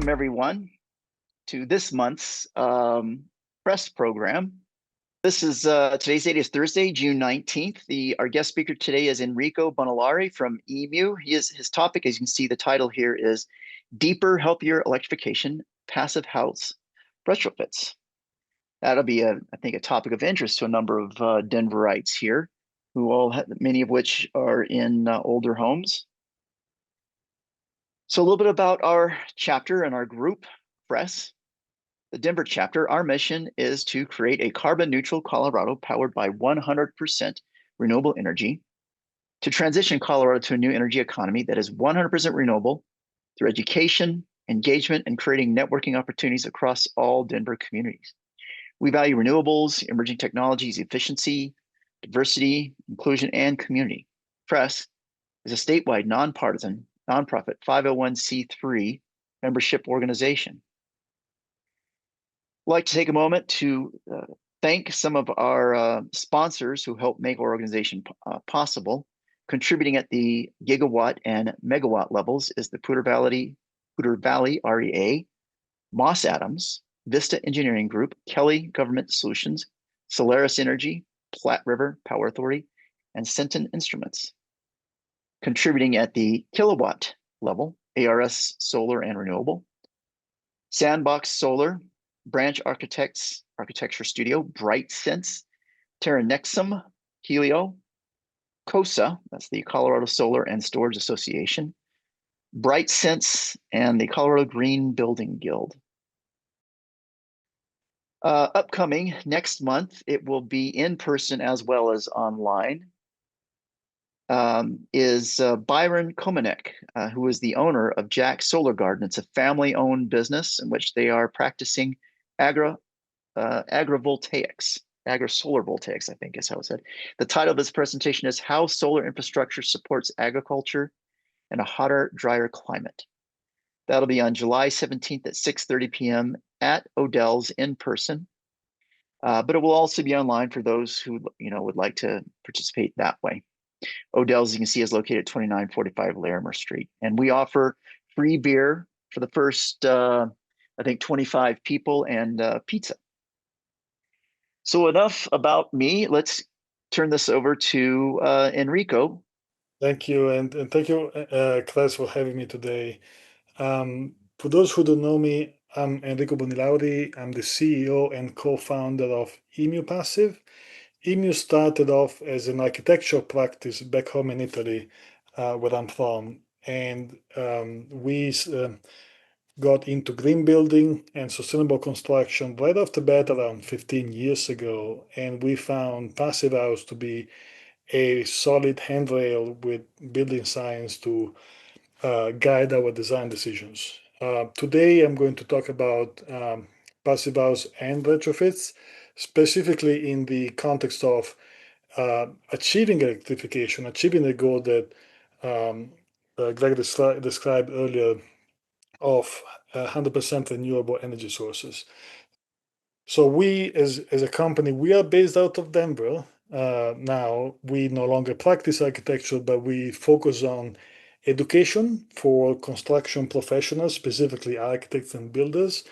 welcome everyone to this month's press program. This is today's date is Thursday, June 19th. Our guest speaker today is Enrico Bonilauri from Emu. His topic, as you can see, the title here is Deeper, Healthier Electrification, Passive House Retrofits. That'll be, I think, a topic of interest to a number of Denverites here, many of which are in older homes. So a little bit about our chapter and our group, PHRES. The Denver chapter, our mission is to create a carbon neutral Colorado powered by 100% renewable energy, to transition Colorado to a new energy economy that is 100% renewable through education, engagement, and creating networking opportunities across all Denver communities. We value renewables, emerging technologies, efficiency, diversity, inclusion, and community. PHRES is a statewide nonpartisan nonprofit 501c3 membership organization. I'd like to take a moment to thank some of our sponsors who help make our organization possible. Contributing at the gigawatt and megawatt levels is the Poudre Valley REA, Moss Adams, Vista Engineering Group, Kelly Government Solutions, Solaris Energy, Platte River Power Authority, and Centon Instruments. Contributing at the kilowatt level, ARS Solar and Renewable, Sandbox Solar, Branch Architects, Architecture Studio, Bright Sense, Terranexum, Helio, COSA, that's the Colorado Solar and Storage Association, Bright Sense, and the Colorado Green Building Guild. Upcoming next month, it will be in person as well as online, is Byron Komanek, who is the owner of Jack Solar Garden. It's a family-owned business in which they are practicing agri-solar voltaics, I think is how it's said. The title of this presentation is How Solar Infrastructure Supports Agriculture in a Hotter, Drier Climate. That'll be on July 17th at 6:30 p.m. at Odell's in person. But it will also be online for those who would like to participate that way. Odell's, you can see, is located at 2945 Larimer Street. And we offer free beer for the first, I think, 25 people and pizza. So enough about me. Let's turn this over to Enrico. Thank you. And thank you, Claes, for having me today. For those who don't know me, I'm Enrico Bonilauri. I'm the CEO and co-founder of Emu Passive. Emu started off as an architectural practice back home in Italy, where I'm from. And we got into green building and sustainable construction right off the bat around 15 years ago. And we found Passive House to be a solid handrail with building science to guide our design decisions. Today, I'm going to talk about Passive House and retrofits, specifically in the context of achieving electrification, achieving the goal that Greg described earlier of 100% renewable energy sources. So we, as a company, we are based out of Denver. Now, we no longer practice architecture, but we focus on education for construction professionals, specifically architects and builders.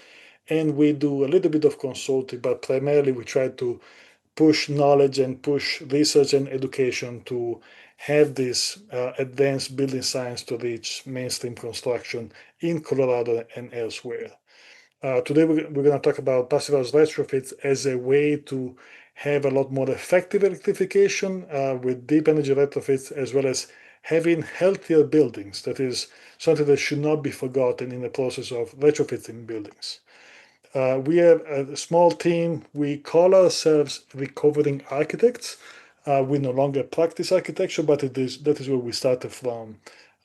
And we do a little bit of consulting, but primarily we try to push knowledge and push research and education to have this advanced building science to reach mainstream construction in Colorado and elsewhere. Today we're going to talk about passive house retrofits as a way to have a lot more effective electrification with deep energy retrofits, as well as having healthier buildings. That is something that should not be forgotten in the process of retrofitting buildings. We have a small team. We call ourselves recovering architects. We no longer practice architecture, but that is where we started from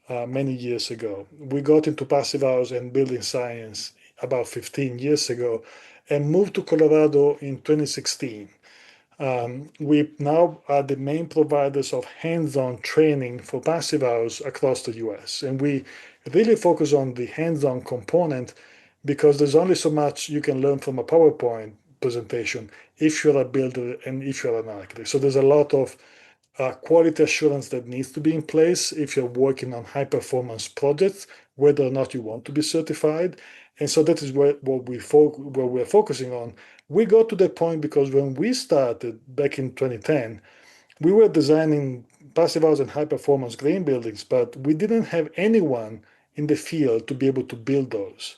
many years ago. We got into passive house and building science about 15 years ago and moved to Colorado in 2016. We now are the main providers of hands-on training for passive house across the US. And we really focus on the hands-on component because there's only so much you can learn from a PowerPoint presentation if you're a builder and if you're an architect. So there's a lot of quality assurance that needs to be in place if you're working on high-performance projects whether or not you want to be certified. And so that is what we're focusing on. We got to that point because when we started back in 2010, we were designing passive house and high performance green buildings, but we didn't have anyone in the field to be able to build those.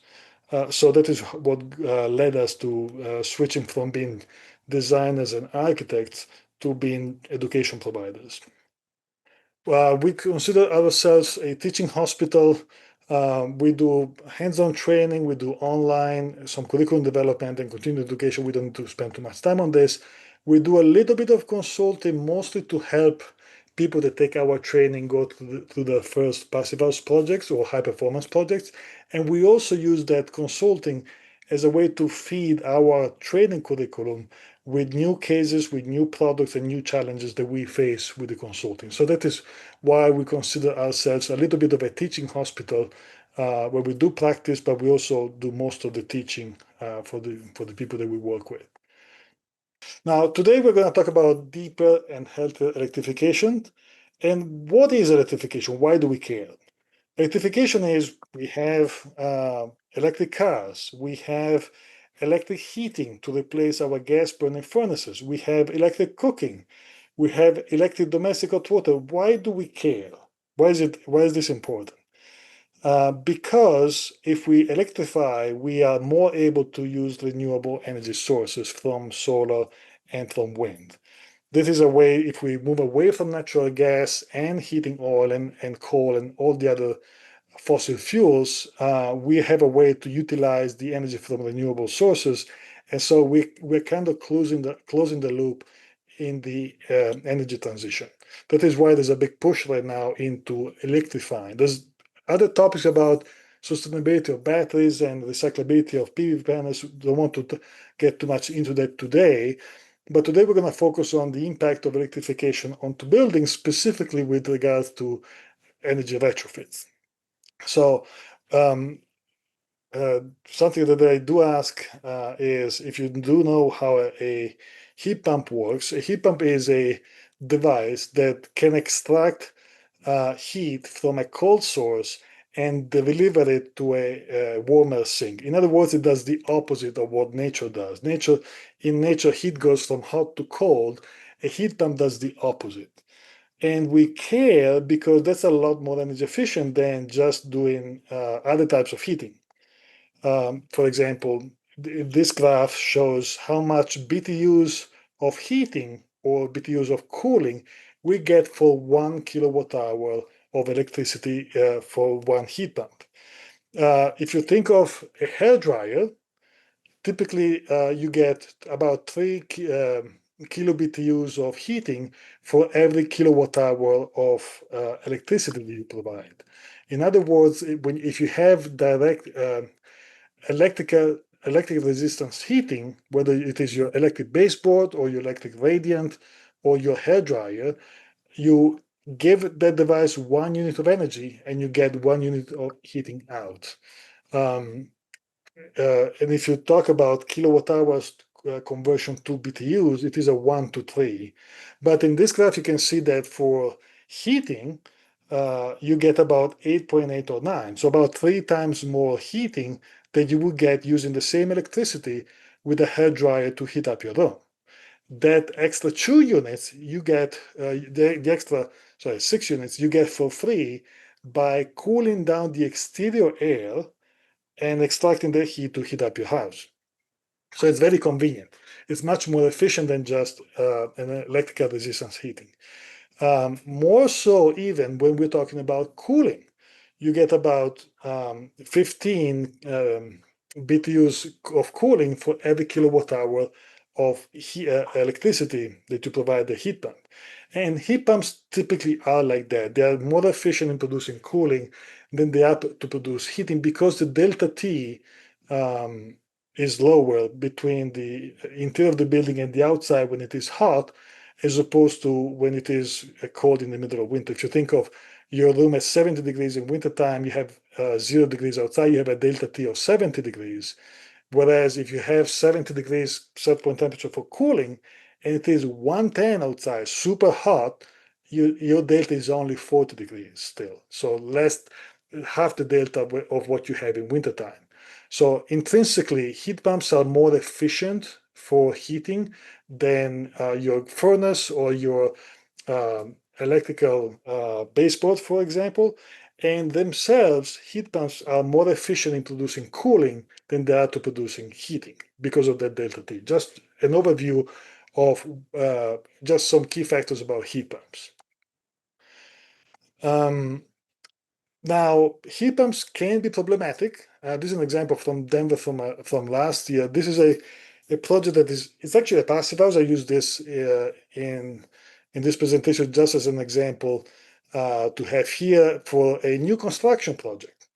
So that is what led us to switching from being designers and architects to being education providers. We consider ourselves a teaching hospital. We do hands-on training, we do online, some curriculum development and continuing education. We don't need to spend too much time on this. We do a little bit of consulting, mostly to help people that take our training go to the first passive house projects or high performance projects. And we also use that consulting as a way to feed our training curriculum with new cases, with new products and new challenges that we face with the consulting. So that is why we consider ourselves a little bit of a teaching hospital, where we do practice, but we also do most of the teaching for the people that we work with. Now, today we're going to talk about deeper and healthier electrification. And what is electrification? Why do we care? Electrification is we have electric cars, we have electric heating to replace our gas burning furnaces, we have electric cooking, we have electric domestic hot water. Why do we care? Why is this important? Because if we electrify, we are more able to use renewable energy sources from solar and from wind. This is a way, if we move away from natural gas and heating oil and coal and all the other fossil fuels, we have a way to utilize the energy from renewable sources. And so we're kind of closing the loop in the energy transition. That is why there's a big push right now into electrifying. There's other topics about sustainability of batteries and recyclability of PV panels. Don't want to get too much into that today. But today we're going to focus on the impact of electrification onto buildings, specifically with regards to energy retrofits. So something that I do ask is if you do know how a heat pump works. A heat pump is a device that can extract heat from a cold source and deliver it to a warmer sink. In other words, it does the opposite of what nature does. In nature, heat goes from hot to cold. A heat pump does the opposite. And we care because that's a lot more energy efficient than just doing other types of heating. For example, this graph shows how much BTUs of heating or BTUs of cooling we get for 1 kWh of electricity for one heat pump. If you think of a hair dryer, typically you get about 3 kilobtus of heating for every kilowatt-hour of electricity you provide. In other words, if you have direct electric resistance heating, whether it is your electric baseboard or your electric radiant or your hair dryer, you give that device 1 unit of energy and you get 1 unit of heating out. And if you talk about kilowatt hours conversion to BTUs, it is a 1 to 3. But in this graph, you can see that for heating, you get about 8.8 or 9. So about 3 times more heating than you would get using the same electricity with a hair dryer to heat up your room. That extra 2 units you get, the extra, 6 units you get for free by cooling down the exterior air and extracting the heat to heat up your house. So it's very convenient. It's much more efficient than just an electrical resistance heating. More so even when we're talking about cooling. You get about 15 BTUs of cooling for every kilowatt hour of electricity that you provide the heat pump. And heat pumps typically are like that. They are more efficient in producing cooling than they are to produce heating because the delta T is lower between the interior of the building and the outside when it is hot, as opposed to when it is cold in the middle of winter. If you think of your room at 70 degrees in wintertime, you have 0 degrees outside, you have a delta T of 70 degrees. Whereas if you have 70 degrees set point temperature for cooling, and it is 110 outside, super hot, your delta is only 40 degrees still. So less half the delta of what you have in wintertime. So intrinsically, heat pumps are more efficient for heating than your furnace or your electrical baseboard, for example. And themselves, heat pumps are more efficient in producing cooling than they are to producing heating because of that delta T. Just an overview of just some key factors about heat pumps. Now, heat pumps can be problematic. This is an example from Denver from last year. This is a project that it's actually a passive house. I use this in this presentation just as an example to have here for a new construction project.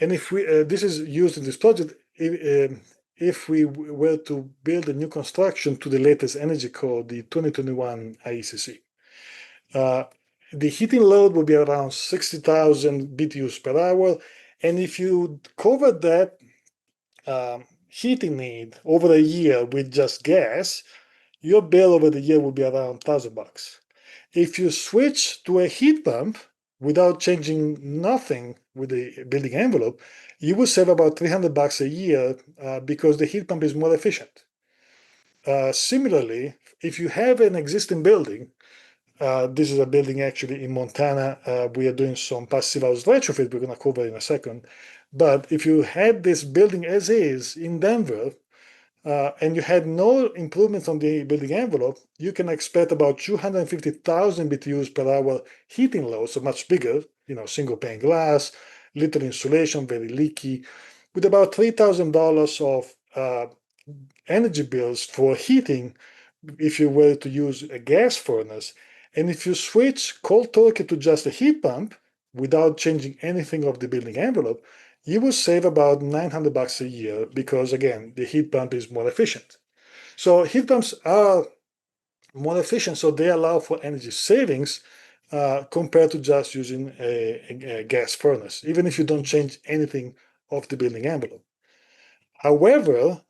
And if we this is used in this project, if we were to build a new construction to the latest energy code, the 2021 IECC. The heating load will be around 60,000 BTUs per hour. And if you cover that heating need over a year with just gas, your bill over the year will be around $1,000. If you switch to a heat pump without changing nothing with the building envelope, you will save about $300 a year because the heat pump is more efficient. Similarly, if you have an existing building, this is a building actually in Montana. We are doing some passive house retrofit we're going to cover in a second. But if you had this building as is in Denver, and you had no improvements on the building envelope, you can expect about 250,000 BTUs per hour heating load, so much bigger, single pane glass, little insulation, very leaky, with about $3,000 of energy bills for heating if you were to use a gas furnace. And if you switch cold turkey to just a heat pump without changing anything of the building envelope, you will save about $900 a year because, again, the heat pump is more efficient. So heat pumps are more efficient, so they allow for energy savings compared to just using a gas furnace, even if you don't change anything of the building envelope. However,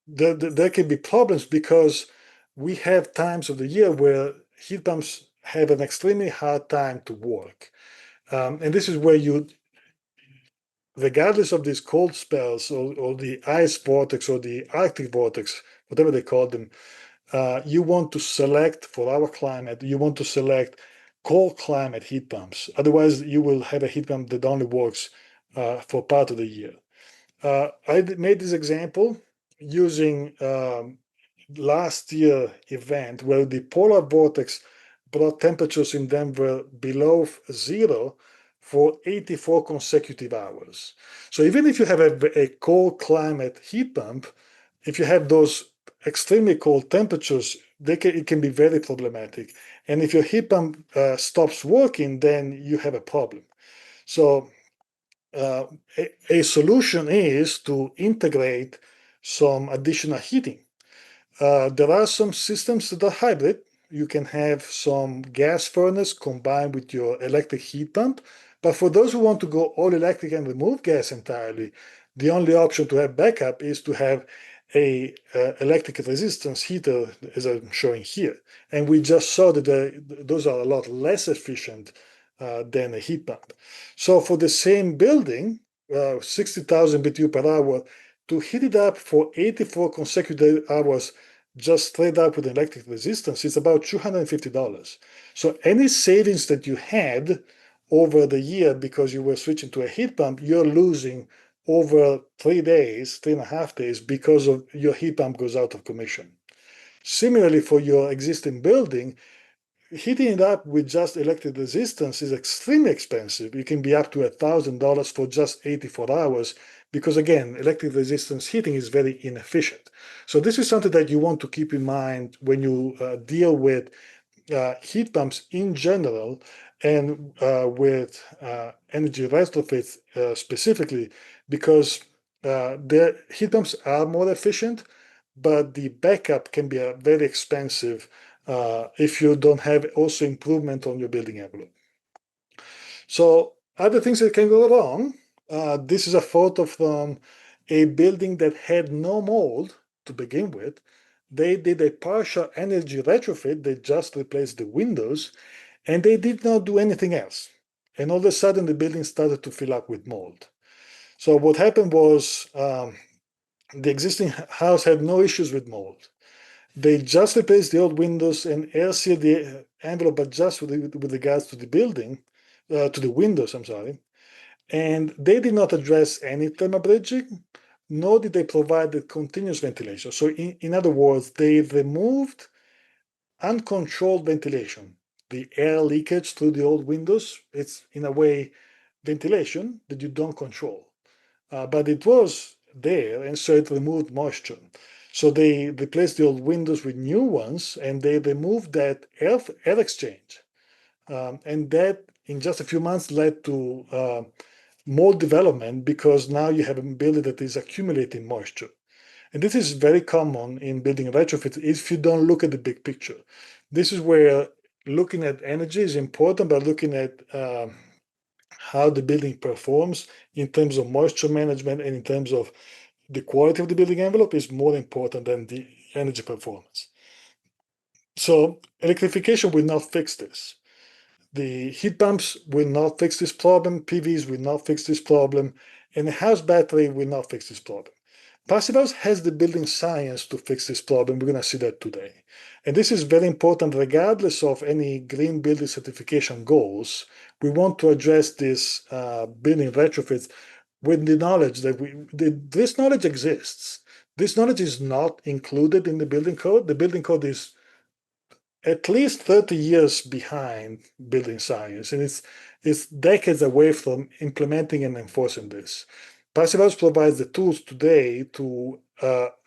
there can be problems because we have times of the year where heat pumps have an extremely hard time to work. And this is where regardless of these cold spells or the ice vortex or the Arctic vortex, whatever they call them, you want to select, for our climate, you want to select cold climate heat pumps. Otherwise, you will have a heat pump that only works for part of the year. I made this example using last year event where the polar vortex brought temperatures in Denver below zero for 84 consecutive hours. So even if you have a cold climate heat pump, if you have those extremely cold temperatures, it can be very problematic. And if your heat pump stops working, then you have a problem. So a solution is to integrate some additional heating. There are some systems that are hybrid. You can have some gas furnace combined with your electric heat pump. But for those who want to go all electric and remove gas entirely, the only option to have backup is to have a electric resistance heater, as I'm showing here. And we just saw that those are a lot less efficient than a heat pump. So for the same building, 60,000 BTU per hour, to heat it up for 84 consecutive hours just straight up with electric resistance, it's about $250. So any savings that you had over the year because you were switching to a heat pump, you're losing over 3 days, 3.5 days, because of your heat pump goes out of commission. Similarly, for your existing building, heating it up with just electric resistance is extremely expensive. You can be up to $1,000 for just 84 hours because, again, electric resistance heating is very inefficient. So this is something that you want to keep in mind when you deal with heat pumps in general and with energy retrofits specifically, because the heat pumps are more efficient, but the backup can be very expensive if you don't have also improvement on your building envelope. So other things that can go wrong, this is a photo from a building that had no mold to begin with. They did a partial energy retrofit. They just replaced the windows, and they did not do anything else. and all of a sudden the building started to fill up with mold. So what happened was the existing house had no issues with mold. They just replaced the old windows and air sealed the envelope, but just with regards to the building, to the windows, I'm sorry. And they did not address any thermal bridging, nor did they provide the continuous ventilation. So in other words, they removed uncontrolled ventilation, the air leakage through the old windows. It's in a way ventilation that you don't control, but it was there, and so it removed moisture. So they replaced the old windows with new ones, and they removed that air exchange, and that in just a few months led to more development because now you have a building that is accumulating moisture. And this is very common in building retrofits if you don't look at the big picture. This is where looking at energy is important, but looking at how the building performs in terms of moisture management and in terms of the quality of the building envelope is more important than the energy performance. So electrification will not fix this. The heat pumps will not fix this problem, PVs will not fix this problem, and a house battery will not fix this problem. Passive House has the building science to fix this problem. We're going to see that today. And this is very important regardless of any green building certification goals. We want to address this building retrofits with the knowledge that this knowledge exists. This knowledge is not included in the building code. The building code is at least 30 years behind building science, and it's decades away from implementing and enforcing this. Passive House provides the tools today to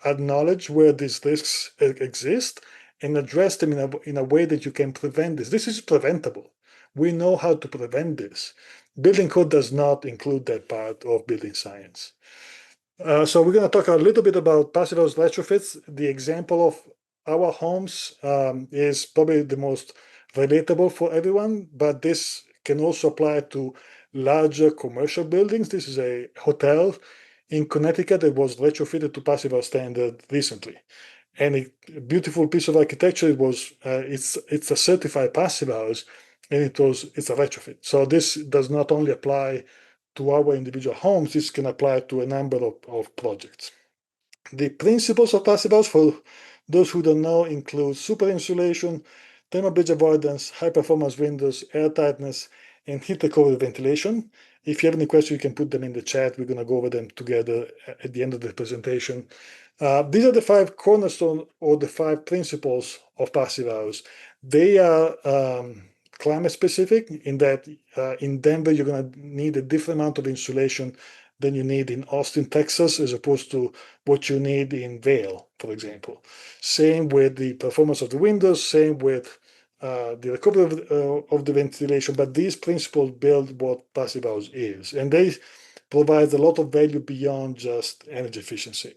acknowledge where these risks exist and address them in a way that you can prevent this. This is preventable. We know how to prevent this. Building code does not include that part of building science. So we're going to talk a little bit about passive house retrofits. The example of our homes is probably the most relatable for everyone, but this can also apply to larger commercial buildings. This is a hotel in Connecticut that was retrofitted to passive house standard recently. And a beautiful piece of architecture. It's a certified passive house, and it's a retrofit. So this does not only apply to our individual homes, this can apply to a number of projects. The principles of passive house, for those who don't know, include super insulation, thermal bridge avoidance, high performance windows, air tightness, and heat recovery ventilation. If you have any questions, you can put them in the chat. We're going to go over them together at the end of the presentation. These are the 5 cornerstones or the 5 principles of passive house. They are climate specific in that in Denver, you're going to need a different amount of insulation than you need in Austin, Texas, as opposed to what you need in Vail, for example. Same with the performance of the windows, same with the recovery of the ventilation, but these principles build what passive house is, and they provide a lot of value beyond just energy efficiency.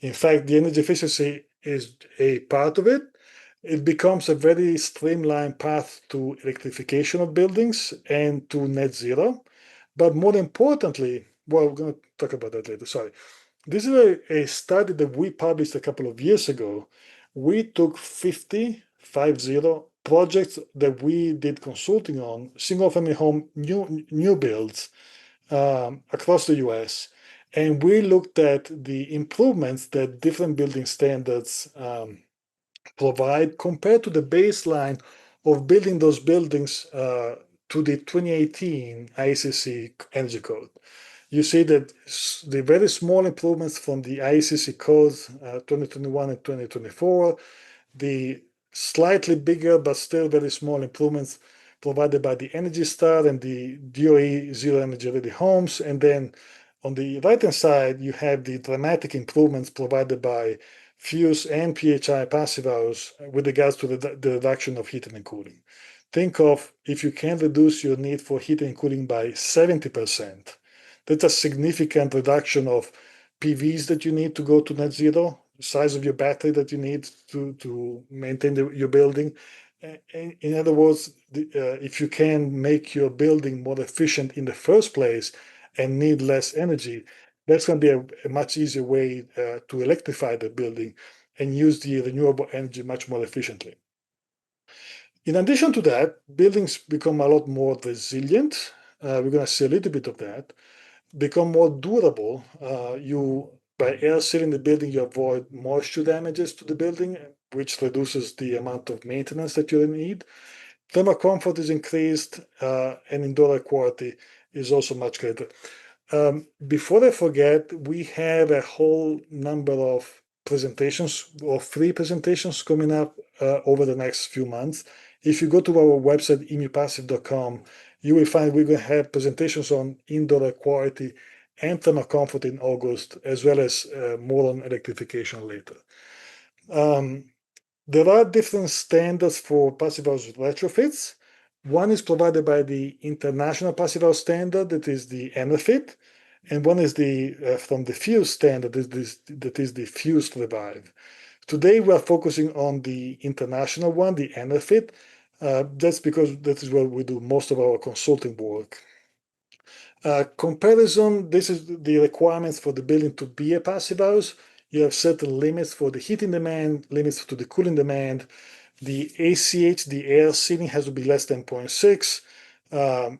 In fact, the energy efficiency is a part of it. It becomes a very streamlined path to electrification of buildings and to net zero. But more importantly, well, we're going to talk about that later, sorry. This is a study that we published a couple of years ago. We took 50 projects that we did consulting on, single-family home new builds across the US, and we looked at the improvements that different building standards provide compared to the baseline of building those buildings to the 2018 ICC Energy Code. You see that the very small improvements from the ICC codes 2021 and 2024, the slightly bigger but still very small improvements provided by the Energy Star and the DOE Zero Energy Ready Homes. And then on the right-hand side, you have the dramatic improvements provided by Fuse and PHI Passive House with regards to the reduction of heating and cooling. Think of if you can reduce your need for heating and cooling by 70%. That's a significant reduction of PVs that you need to go to net zero, size of your battery that you need to maintain your building. In other words, if you can make your building more efficient in the first place and need less energy, that's going to be a much easier way to electrify the building and use the renewable energy much more efficiently. In addition to that, buildings become a lot more resilient. we're going to see a little bit of that, become more durable. By air sealing the building, you avoid moisture damages to the building, which reduces the amount of maintenance that you need. Thermal comfort is increased, and indoor air quality is also much greater. Before I forget, we have a whole number of presentations or free presentations coming up over the next few months. If you go to our website, emupassive.com, you will find we're going to have presentations on indoor air quality and thermal comfort in August, as well as more on electrification later. There are different standards for passive house retrofits. One is provided by the International Passive House Standard, that is the NFIT, and one is from the Fuse standard, that is the Fuse Revive. Today we are focusing on the international one, the NFIT. That's because that is where we do most of our consulting work. Comparison, this is the requirements for the building to be a passive house. You have certain limits for the heating demand, limits to the cooling demand. The ACH, the air sealing, has to be less than 0.6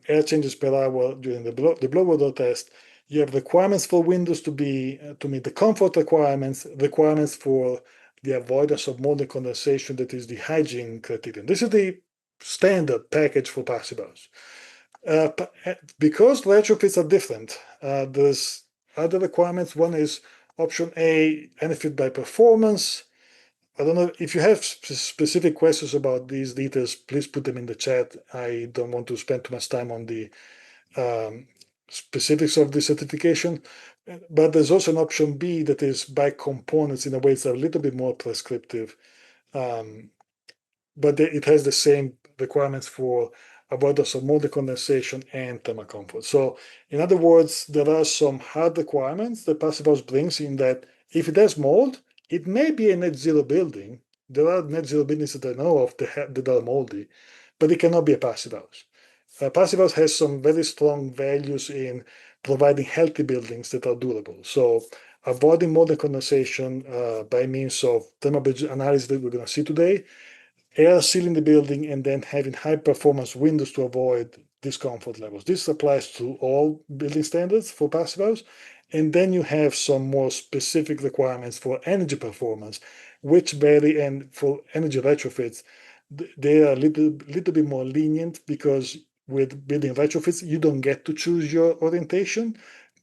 air changes per hour during the blower door test. You have requirements for windows to meet the comfort requirements for the avoidance of mold and condensation, that is the hygiene criterion. This is the standard package for passive house. Because retrofits are different, there's other requirements. One is option A, benefit by performance. I don't know if you have specific questions about these details, please put them in the chat. I don't want to spend too much time on the specifics of the certification, but there's also an option B that is by components. In a way, it's a little bit more prescriptive, but it has the same requirements for avoidance of mold condensation and thermal comfort. So in other words, there are some hard requirements that passive house brings in that if it has mold, it may be a net zero building. There are net zero buildings that I know of that are moldy, but it cannot be a passive house. Passive house has some very strong values in providing healthy buildings that are durable. So avoiding mold condensation by means of thermal analysis that we're going to see today, air sealing the building, and then having high performance windows to avoid discomfort levels. This applies to all building standards for passive house. And then you have some more specific requirements for energy performance, which vary, and for energy retrofits, they are a little bit more lenient, because with building retrofits, you don't get to choose your orientation.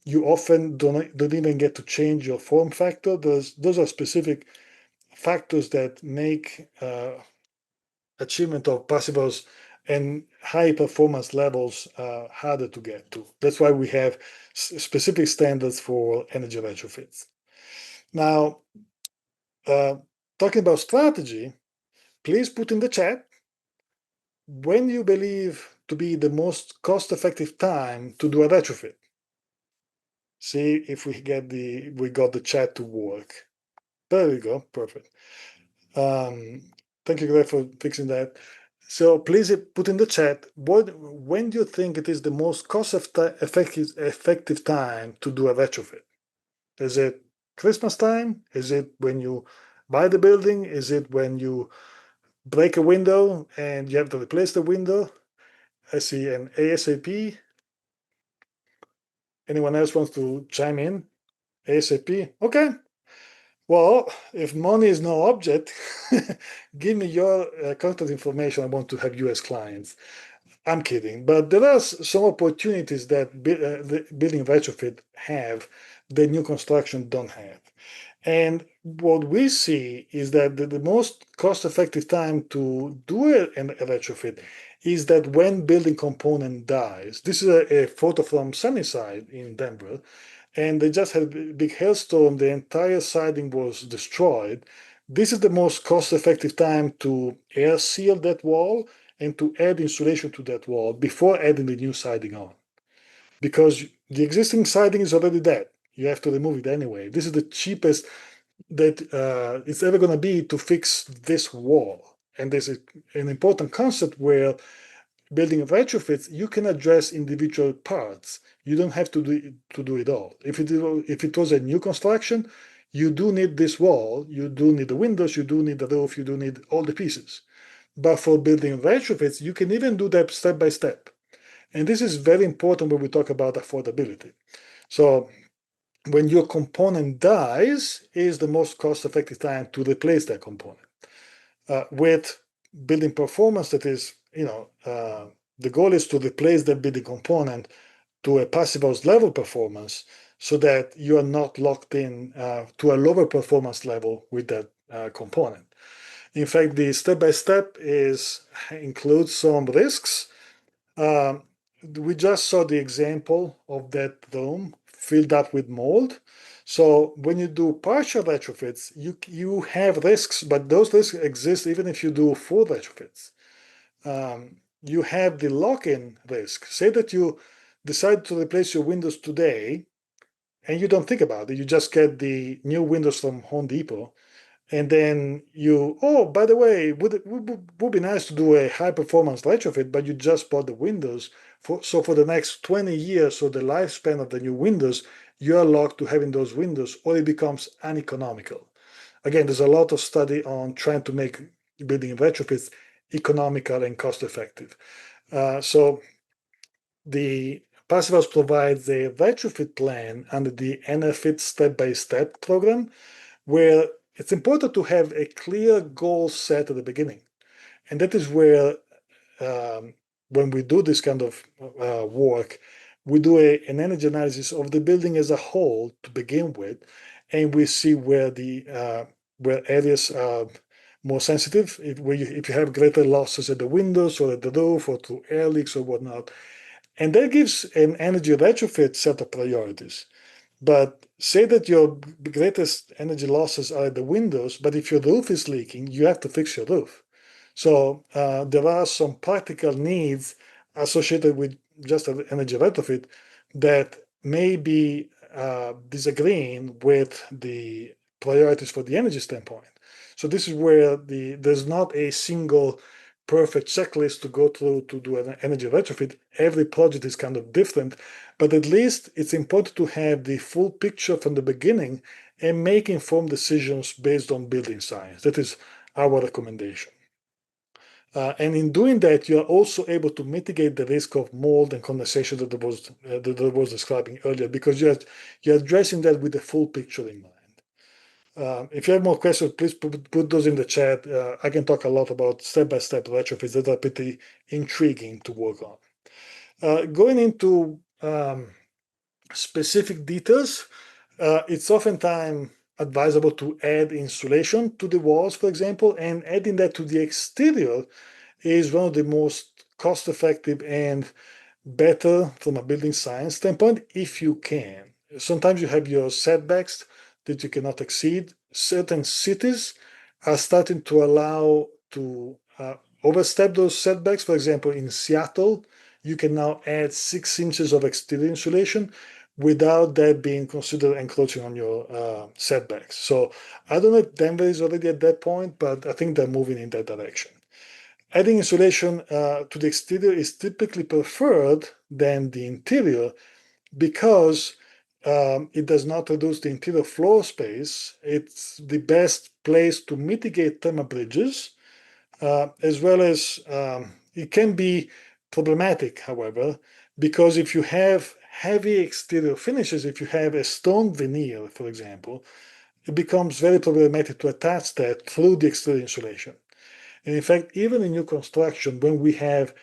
You often don't even get to change your form factor. Those are specific factors that make achievement of passive house and high performance levels harder to get to. That's why we have specific standards for energy retrofits. Now, talking about strategy, please put in the chat when you believe to be the most cost-effective time to do a retrofit. See if we got the chat to work. There we go, perfect. Thank you, Greg, for fixing that. So please put in the chat, when do you think it is the most cost-effective time to do a retrofit? Is it Christmas time? Is it when you buy the building? Is it when you break a window and you have to replace the window? I see an ASAP. Anyone else wants to chime in? ASAP? Okay. Well, if money is no object, give me your contact information. I want to have you as clients. I'm kidding, but there are some opportunities that the building retrofit have that new construction don't have. And what we see is that the most cost-effective time to do a retrofit is that when building component dies. This is a photo from Sunnyside in Denver, and they just had a big hailstorm. The entire siding was destroyed. This is the most cost-effective time to air seal that wall and to add insulation to that wall before adding the new siding on. Because the existing siding is already dead. You have to remove it anyway. This is the cheapest that it's ever going to be to fix this wall. And there's an important concept where building retrofits, you can address individual parts. You don't have to do it all. If it was a new construction, you do need this wall, you do need the windows, you do need the roof, you do need all the pieces. But for building retrofits, you can even do that step by step. And this is very important when we talk about affordability. So when your component dies is the most cost-effective time to replace that component. With building performance, that is, the goal is to replace that building component to a passive house level performance so that you are not locked in to a lower performance level with that component. In fact, the step-by-step includes some risks. We just saw the example of that room filled up with mold. So when you do partial retrofits, you have risks, but those risks exist even if you do full retrofits. You have the lock-in risk. Say that you decide to replace your windows today, and you don't think about it. You just get the new windows from Home Depot, and then oh, by the way, would be nice to do a high performance retrofit, but you just bought the windows. So for the next 20 years, so the lifespan of the new windows, you are locked to having those windows, or it becomes uneconomical. Again, there's a lot of study on trying to make building retrofits economical and cost effective. So the Passive House provides a retrofit plan under the NFIT step-by-step program, where it's important to have a clear goal set at the beginning. And that is where, when we do this kind of work, we do an energy analysis of the building as a whole to begin with, and we see where areas are more sensitive, if you have greater losses at the windows or at the roof or through air leaks or whatnot. And that gives an energy retrofit set of priorities. But say that your greatest energy losses are at the windows, but if your roof is leaking, you have to fix your roof. So there are some practical needs associated with just an energy retrofit that may be disagreeing with the priorities for the energy standpoint. So this is where there's not a single perfect checklist to go through to do an energy retrofit. Every project is kind of different, but at least it's important to have the full picture from the beginning and make informed decisions based on building science. That is our recommendation. And in doing that, you are also able to mitigate the risk of mold and condensation that I was describing earlier, because you're addressing that with the full picture in mind. If you have more questions, please put those in the chat. I can talk a lot about step-by-step retrofits that are pretty intriguing to work on. Going into specific details, it's oftentimes advisable to add insulation to the walls, for example, and adding that to the exterior is one of the most cost-effective and better from a building science standpoint, if you can. Sometimes you have your setbacks that you cannot exceed. Certain cities are starting to allow to overstep those setbacks. For example, in Seattle, you can now add 6 inches of exterior insulation without that being considered encroaching on your setbacks. So I don't know if Denver is already at that point, but I think they're moving in that direction. Adding insulation to the exterior is typically preferred than the interior because it does not reduce the interior floor space. It's the best place to mitigate thermal bridges, as well as it can be problematic, however, because if you have heavy exterior finishes, if you have a stone veneer, for example, it becomes very problematic to attach that through the exterior insulation. And in fact, even in new construction, when we have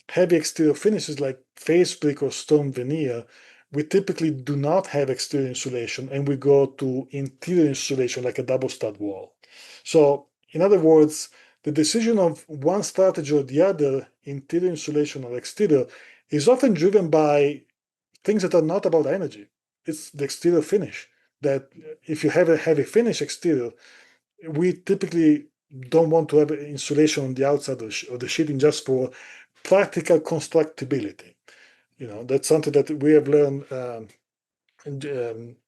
heavy exterior finishes like face brick or stone veneer, we typically do not have exterior insulation and we go to interior insulation like a double stud wall. So, in other words, the decision of one strategy or the other, interior insulation or exterior, is often driven by things that are not about energy. It's the exterior finish. That if you have a heavy finish exterior, we typically don't want to have insulation on the outside of the sheeting just for practical constructability. That's something that we have learned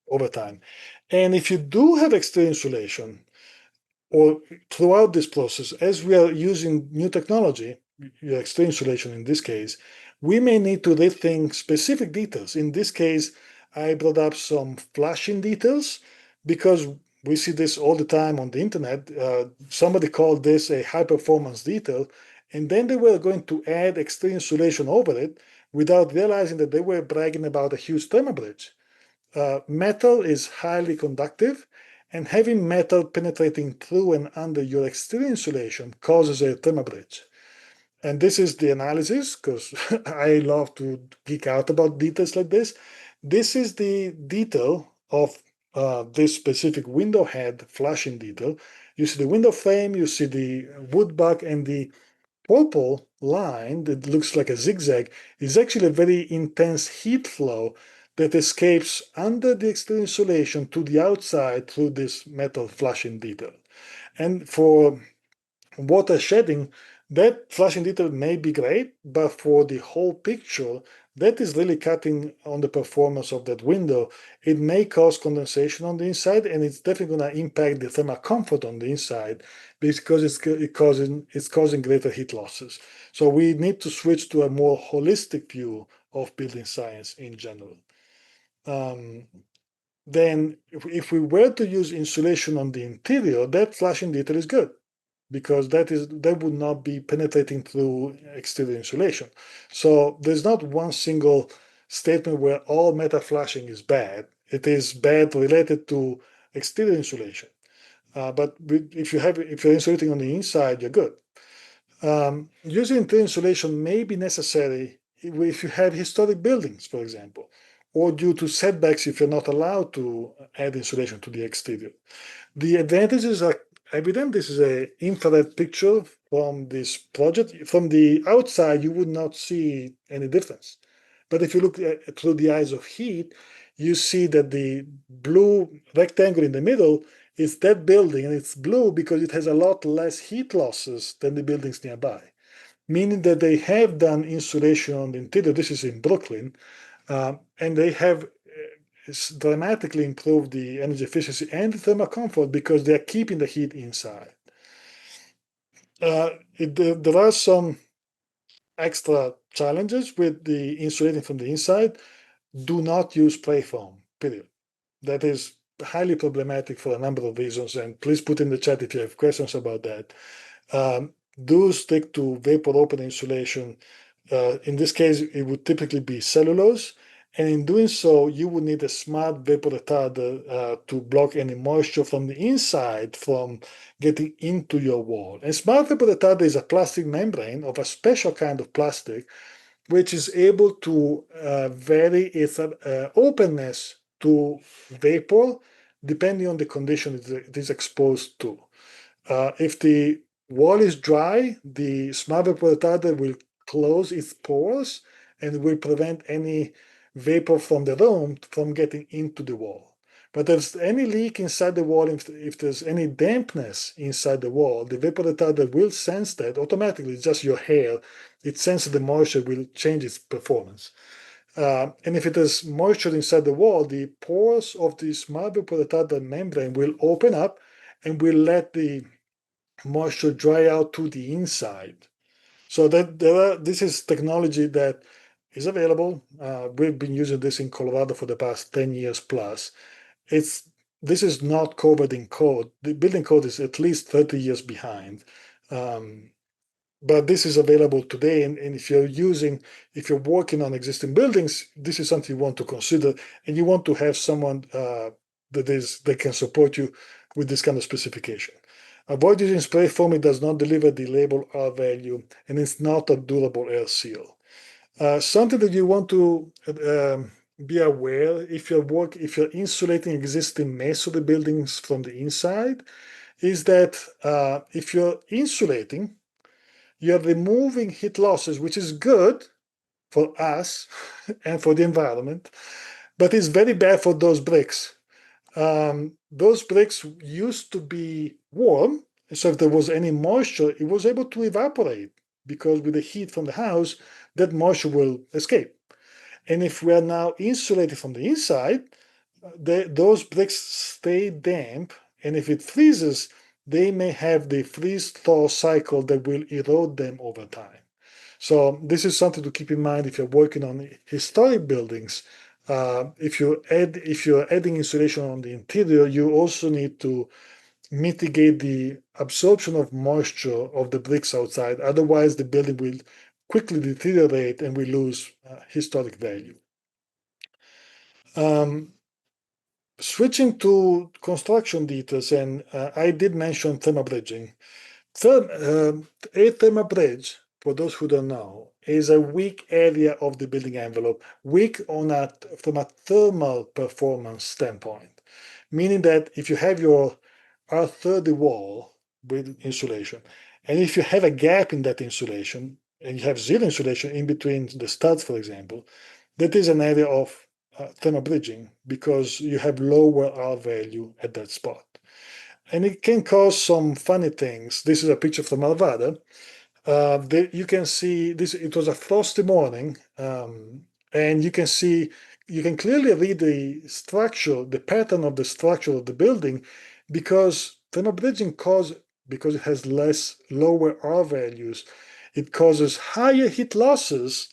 over time. And if you do have exterior insulation, or throughout this process, as we are using new technology, exterior insulation in this case, we may need to rethink specific details. In this case, I brought up some flashing details because we see this all the time on the internet. Somebody called this a high performance detail, and then they were going to add exterior insulation over it, without realizing that they were bragging about a huge thermal bridge. Metal is highly conductive, and having metal penetrating through and under your exterior insulation causes a thermal bridge. And this is the analysis, because I love to geek out about details like this. This is the detail of this specific window head flashing detail. You see the window frame, you see the wood back, and the purple line that looks like a zigzag is actually a very intense heat flow that escapes under the exterior insulation to the outside through this metal flashing detail. And for water shedding, that flashing detail may be great, but for the whole picture, that is really cutting on the performance of that window. It may cause condensation on the inside, and it's definitely going to impact the thermal comfort on the inside because it's causing greater heat losses. So we need to switch to a more holistic view of building science in general. Then if we were to use insulation on the interior, that flashing detail is good, because that would not be penetrating through exterior insulation. So there's not one single statement where all metal flashing is bad. It is bad related to exterior insulation. But if you're insulating on the inside, you're good. Using interior insulation may be necessary if you have historic buildings, for example, or due to setbacks if you're not allowed to add insulation to the exterior. The advantages are evident. This is an infrared picture from this project. From the outside, you would not see any difference. But if you look through the eyes of heat, you see that the blue rectangle in the middle is that building, and it's blue because it has a lot less heat losses than the buildings nearby, meaning that they have done insulation on the interior. This is in Brooklyn, and they have dramatically improved the energy efficiency and the thermal comfort because they are keeping the heat inside. There are some extra challenges with the insulating from the inside. Do not use spray foam, period. That is highly problematic for a number of reasons, and please put in the chat if you have questions about that. Do stick to vapor open insulation. In this case, it would typically be cellulose, and in doing so, you would need a smart vapor retarder to block any moisture from the inside from getting into your wall. And smart vapor retarder is a plastic membrane of a special kind of plastic, which is able to vary its openness to vapor depending on the condition it is exposed to. If the wall is dry, the smart vapor retarder will close its pores and will prevent any vapor from the room from getting into the wall. But if there's any leak inside the wall, if there's any dampness inside the wall, the vapor retarder will sense that automatically. It's just your hair. It senses the moisture, will change its performance. And if it is moisture inside the wall, the pores of the smart vapor retarder membrane will open up and will let the moisture dry out to the inside. So that this is technology that is available. We've been using this in Colorado for the past 10 years plus. This is not covered in code. The building code is at least 30 years behind. But this is available today, and if you're working on existing buildings, this is something you want to consider, and you want to have someone that can support you with this kind of specification. Avoid using spray foam. It does not deliver the label R value, and it's not a durable air seal. Something that you want to be aware if you're insulating existing masonry buildings from the inside, is that if you're insulating, you're removing heat losses, which is good for us and for the environment, but it's very bad for those bricks. Those bricks used to be warm, so if there was any moisture, it was able to evaporate because with the heat from the house, that moisture will escape. And if we are now insulated from the inside, those bricks stay damp, and if it freezes, they may have the freeze-thaw cycle that will erode them over time. So this is something to keep in mind if you're working on historic buildings. If you're adding insulation on the interior, you also need to mitigate the absorption of moisture of the bricks outside. Otherwise, the building will quickly deteriorate and we lose historic value. Switching to construction details, and I did mention thermal bridging. A thermal bridge, for those who don't know, is a weak area of the building envelope, weak from a thermal performance standpoint, meaning that if you have your R30 wall with insulation, and if you have a gap in that insulation, and you have zero insulation in between the studs, for example, that is an area of thermal bridging because you have lower R value at that spot. And it can cause some funny things. This is a picture from Alvada. You can see this. It was a frosty morning, and you can clearly read the structure, the pattern of the structure of the building, because thermal bridging because it has lower R values, it causes higher heat losses,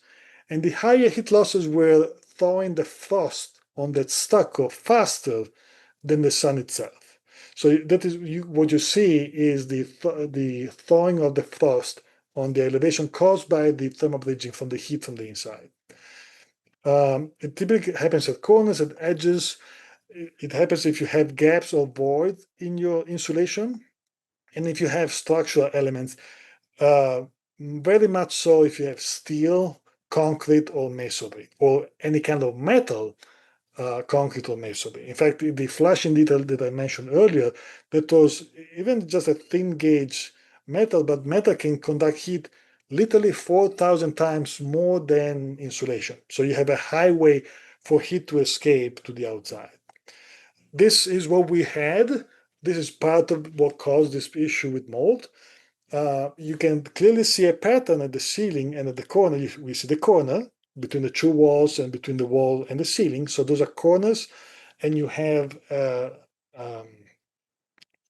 and the higher heat losses were thawing the frost on that stucco faster than the sun itself. So that is what you see is the thawing of the frost on the elevation caused by the thermal bridging from the heat from the inside. It typically happens at corners, at edges. It happens if you have gaps or voids in your insulation, and if you have structural elements, very much so if you have steel, concrete, or masonry, or any kind of metal, concrete or masonry. In fact, the flashing detail that I mentioned earlier, that was even just a thin gauge metal, but metal can conduct heat literally 4,000 times more than insulation. So you have a highway for heat to escape to the outside. This is what we had. This is part of what caused this issue with mold. You can clearly see a pattern at the ceiling and at the corner. We see the corner between the two walls and between the wall and the ceiling. So those are corners, and you have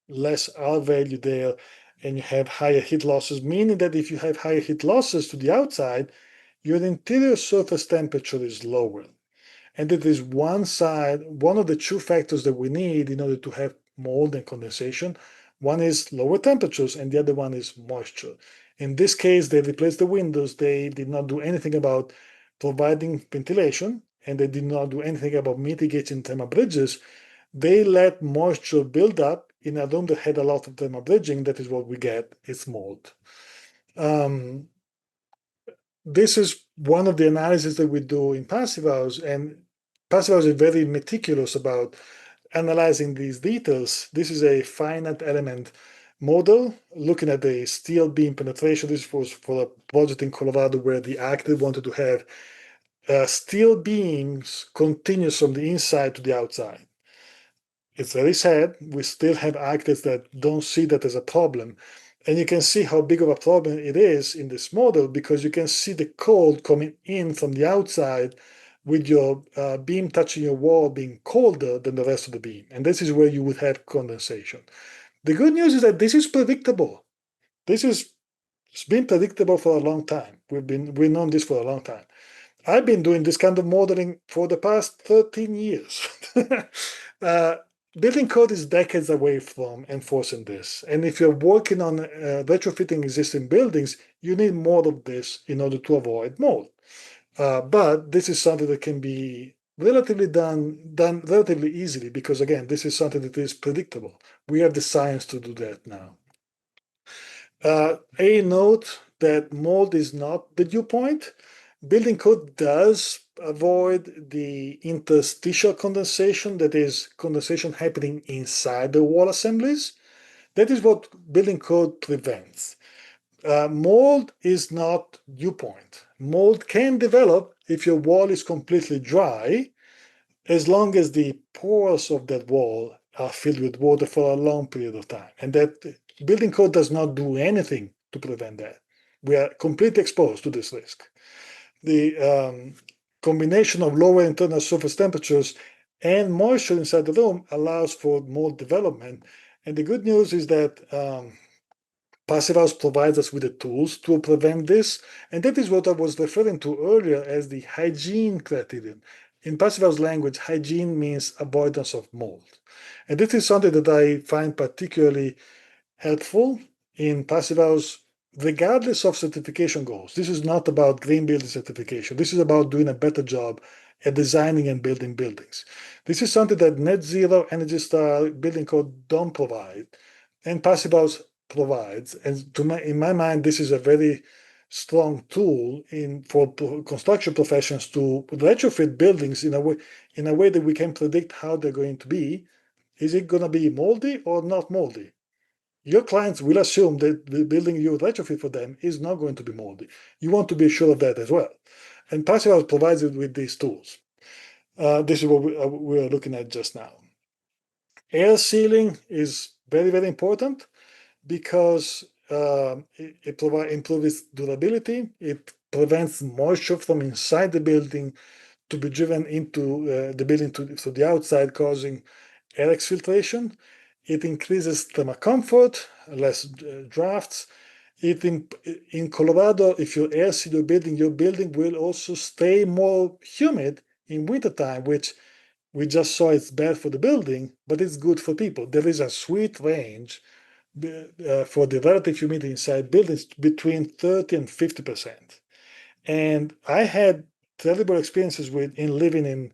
less R value there, and you have higher heat losses, meaning that if you have higher heat losses to the outside, your interior surface temperature is lower. And it is one of the two factors that we need in order to have mold and condensation. One is lower temperatures, and the other one is moisture. In this case, they replaced the windows. They did not do anything about providing ventilation, and they did not do anything about mitigating thermal bridges. They let moisture build up in a room that had a lot of thermal bridging. That is what we get, it's mold. This is one of the analyses that we do in Passive House, and Passive House is very meticulous about analyzing these details. This is a finite element model looking at the steel beam penetration. This was for a project in Colorado where the architect wanted to have steel beams continuous from the inside to the outside. It's very sad. We still have architects that don't see that as a problem. And you can see how big of a problem it is in this model because you can see the cold coming in from the outside with your beam touching your wall being colder than the rest of the beam. And this is where you would have condensation. The good news is that this is predictable. It's been predictable for a long time. We've known this for a long time. I've been doing this kind of modeling for the past 13 years. Building code is decades away from enforcing this. And if you're working on retrofitting existing buildings, you need more of this in order to avoid mold. But this is something that can be relatively done relatively easily because, again, this is something that is predictable. We have the science to do that now. A note that mold is not the dew point. Building code does avoid the interstitial condensation, that is condensation happening inside the wall assemblies. That is what building code prevents. Mold is not dew point. Mold can develop if your wall is completely dry, as long as the pores of that wall are filled with water for a long period of time. And that building code does not do anything to prevent that. We are completely exposed to this risk. The combination of lower internal surface temperatures and moisture inside the room allows for mold development. And the good news is that Passive House provides us with the tools to prevent this. And that is what I was referring to earlier as the hygiene criterion. In Passive House language, hygiene means avoidance of mold. And this is something that I find particularly helpful in Passive House. regardless of certification goals, this is not about green building certification. This is about doing a better job at designing and building buildings. This is something that net zero, Energy Star, building code don't provide, and Passive House provides. And in my mind, this is a very strong tool for construction professions to retrofit buildings in a way that we can predict how they're going to be. Is it going to be moldy or not moldy? Your clients will assume that the building you retrofit for them is not going to be moldy. You want to be sure of that as well. And Passive House provides it with these tools. This is what we are looking at just now. Air sealing is very, very important because it improves durability. It prevents moisture from inside the building to be driven into the building to the outside, causing air exfiltration. It increases thermal comfort, less drafts. In Colorado, if you air seal your building will also stay more humid in wintertime, which we just saw it's bad for the building, but it's good for people. There is a sweet range for the relative humidity inside buildings between 30 and 50%. And I had terrible experiences in living in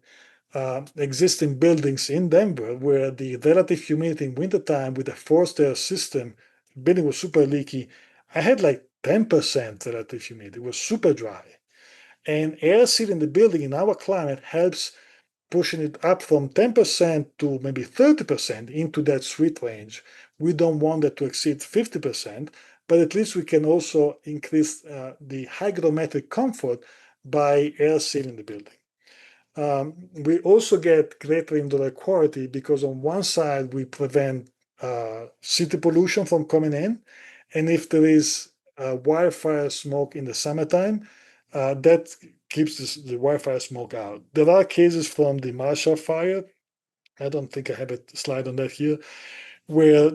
existing buildings in Denver where the relative humidity in wintertime with a forced air system, building was super leaky. I had like 10% relative humidity. It was super dry. And air sealing the building in our climate helps pushing it up from 10% to maybe 30% into that sweet range. We don't want that to exceed 50%, but at least we can also increase the hygrometric comfort by air sealing the building. We also get greater indoor air quality because on one side we prevent city pollution from coming in, and if there is wildfire smoke in the summertime, that keeps the wildfire smoke out. There are cases from the Marshall Fire. I don't think I have a slide on that here, where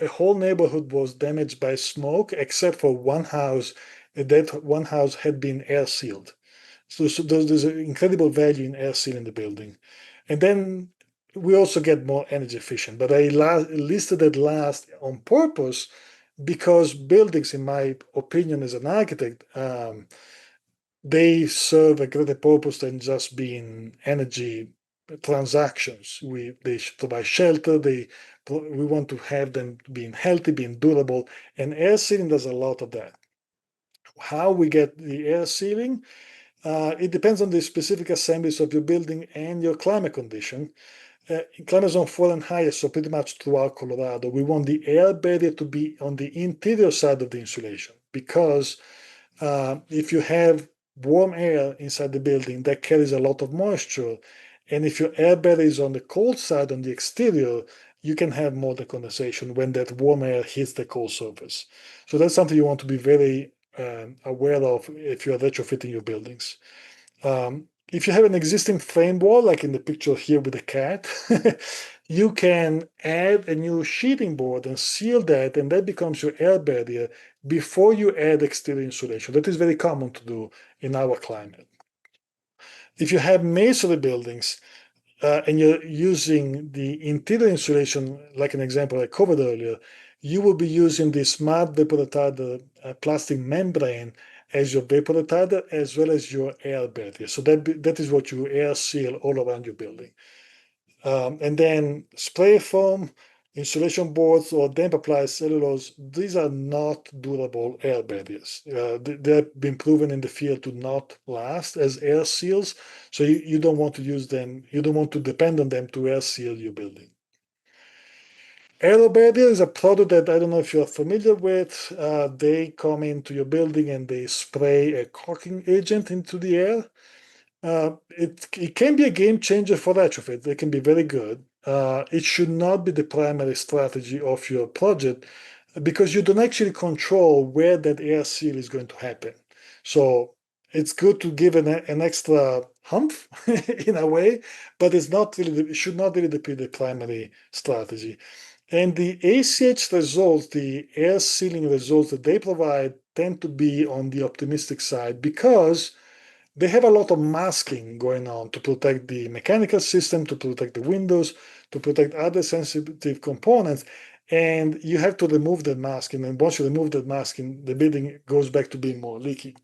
a whole neighborhood was damaged by smoke except for one house. That one house had been air sealed. So there's an incredible value in air sealing the building. And then we also get more energy efficient. But I listed it last on purpose because buildings, in my opinion as an architect, they serve a greater purpose than just being energy transactions. They provide shelter. We want to have them being healthy, being durable, and air sealing does a lot of that. How we get the air sealing? It depends on the specific assemblies of your building and your climate condition. In climate zone 4 and higher, so pretty much throughout Colorado, we want the air barrier to be on the interior side of the insulation because if you have warm air inside the building, that carries a lot of moisture. And if your air barrier is on the cold side, on the exterior, you can have more condensation when that warm air hits the cold surface. So that's something you want to be very aware of if you are retrofitting your buildings. If you have an existing frame wall, like in the picture here with the cat, you can add a new sheeting board and seal that, and that becomes your air barrier before you add exterior insulation. That is very common to do in our climate. If you have masonry buildings and you're using the interior insulation, like an example I covered earlier, you will be using the smart vapor retarder plastic membrane as your vapor retarder as well as your air barrier. So that is what you air seal all around your building. And then spray foam, insulation boards, or damp applied cellulose, these are not durable air barriers. They've been proven in the field to not last as air seals. So you don't want to use them, you don't want to depend on them to air seal your building. Aero barrier is a product that I don't know if you're familiar with. They come into your building and they spray a caulking agent into the air. It can be a game changer for retrofit. They can be very good. It should not be the primary strategy of your project because you don't actually control where that air seal is going to happen. So it's good to give an extra humph in a way, but it should not really be the primary strategy. And the ACH results, the air sealing results that they provide tend to be on the optimistic side because they have a lot of masking going on to protect the mechanical system, to protect the windows, to protect other sensitive components. and you have to remove that mask. And then once you remove that mask, the building goes back to being more leaky.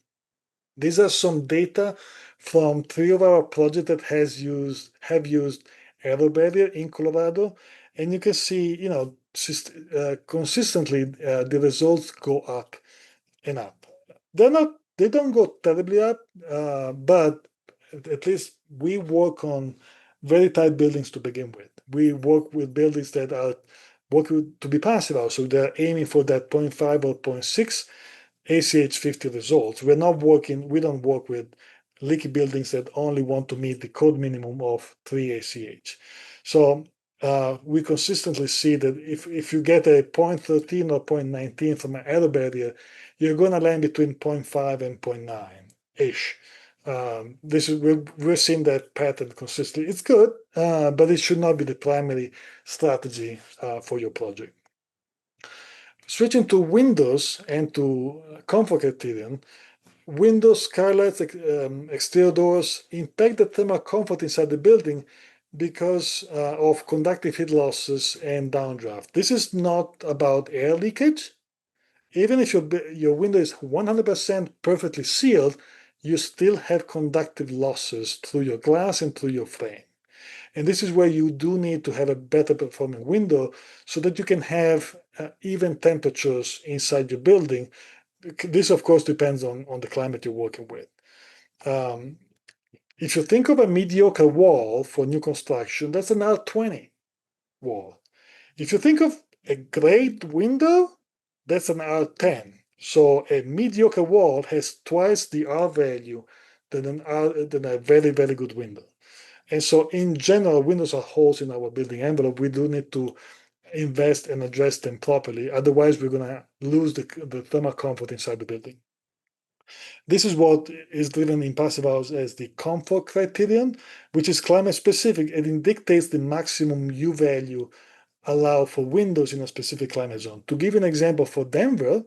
These are some data from 3 of our projects that have used air barrier in Colorado, and you can see, consistently the results go up and up. They don't go terribly up, but at least we work on very tight buildings to begin with. We work with buildings that are working to be passive house, so they're aiming for that 0.5 or 0.6 ACH 50 results. We don't work with leaky buildings that only want to meet the code minimum of 3 ACH. So we consistently see that if you get a 0.13 or 0.19 from an error barrier, you're going to land between 0.5 and 0.9-ish. We're seeing that pattern consistently. It's good, but it should not be the primary strategy for your project. Switching to windows and to comfort criterion, windows, skylights, exterior doors impact the thermal comfort inside the building because of conductive heat losses and downdraft. This is not about air leakage. Even if your window is 100% perfectly sealed, you still have conductive losses through your glass and through your frame. And this is where you do need to have a better performing window so that you can have even temperatures inside your building. This, of course, depends on the climate you're working with. If you think of a mediocre wall for new construction, that's an R20 wall. If you think of a great window, that's an R10. So a mediocre wall has twice the R value than a very, very good window. And so in general, windows are holes in our building envelope. We do need to invest and address them properly. Otherwise, we're going to lose the thermal comfort inside the building. This is what is driven in passive house as the comfort criterion, which is climate specific, and it dictates the maximum U value allowed for windows in a specific climate zone. To give you an example for Denver,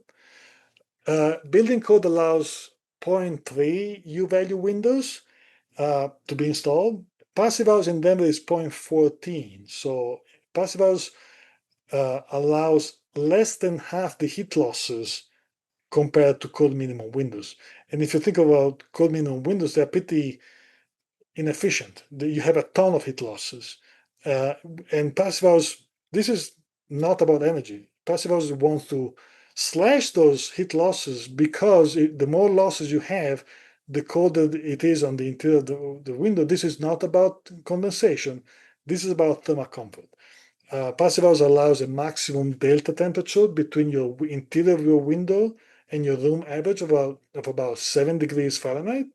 building code allows 0.3 U value windows to be installed. Passive house in Denver is 0.14. So passive house allows less than half the heat losses compared to code minimum windows. And if you think about code minimum windows, they're pretty inefficient. You have a ton of heat losses. And passive house, this is not about energy. Passive house wants to slash those heat losses because the more losses you have, the colder it is on the interior of the window. This is not about condensation. This is about thermal comfort. Passive house allows a maximum delta temperature between your interior of your window and your room average of about 7 degrees Fahrenheit.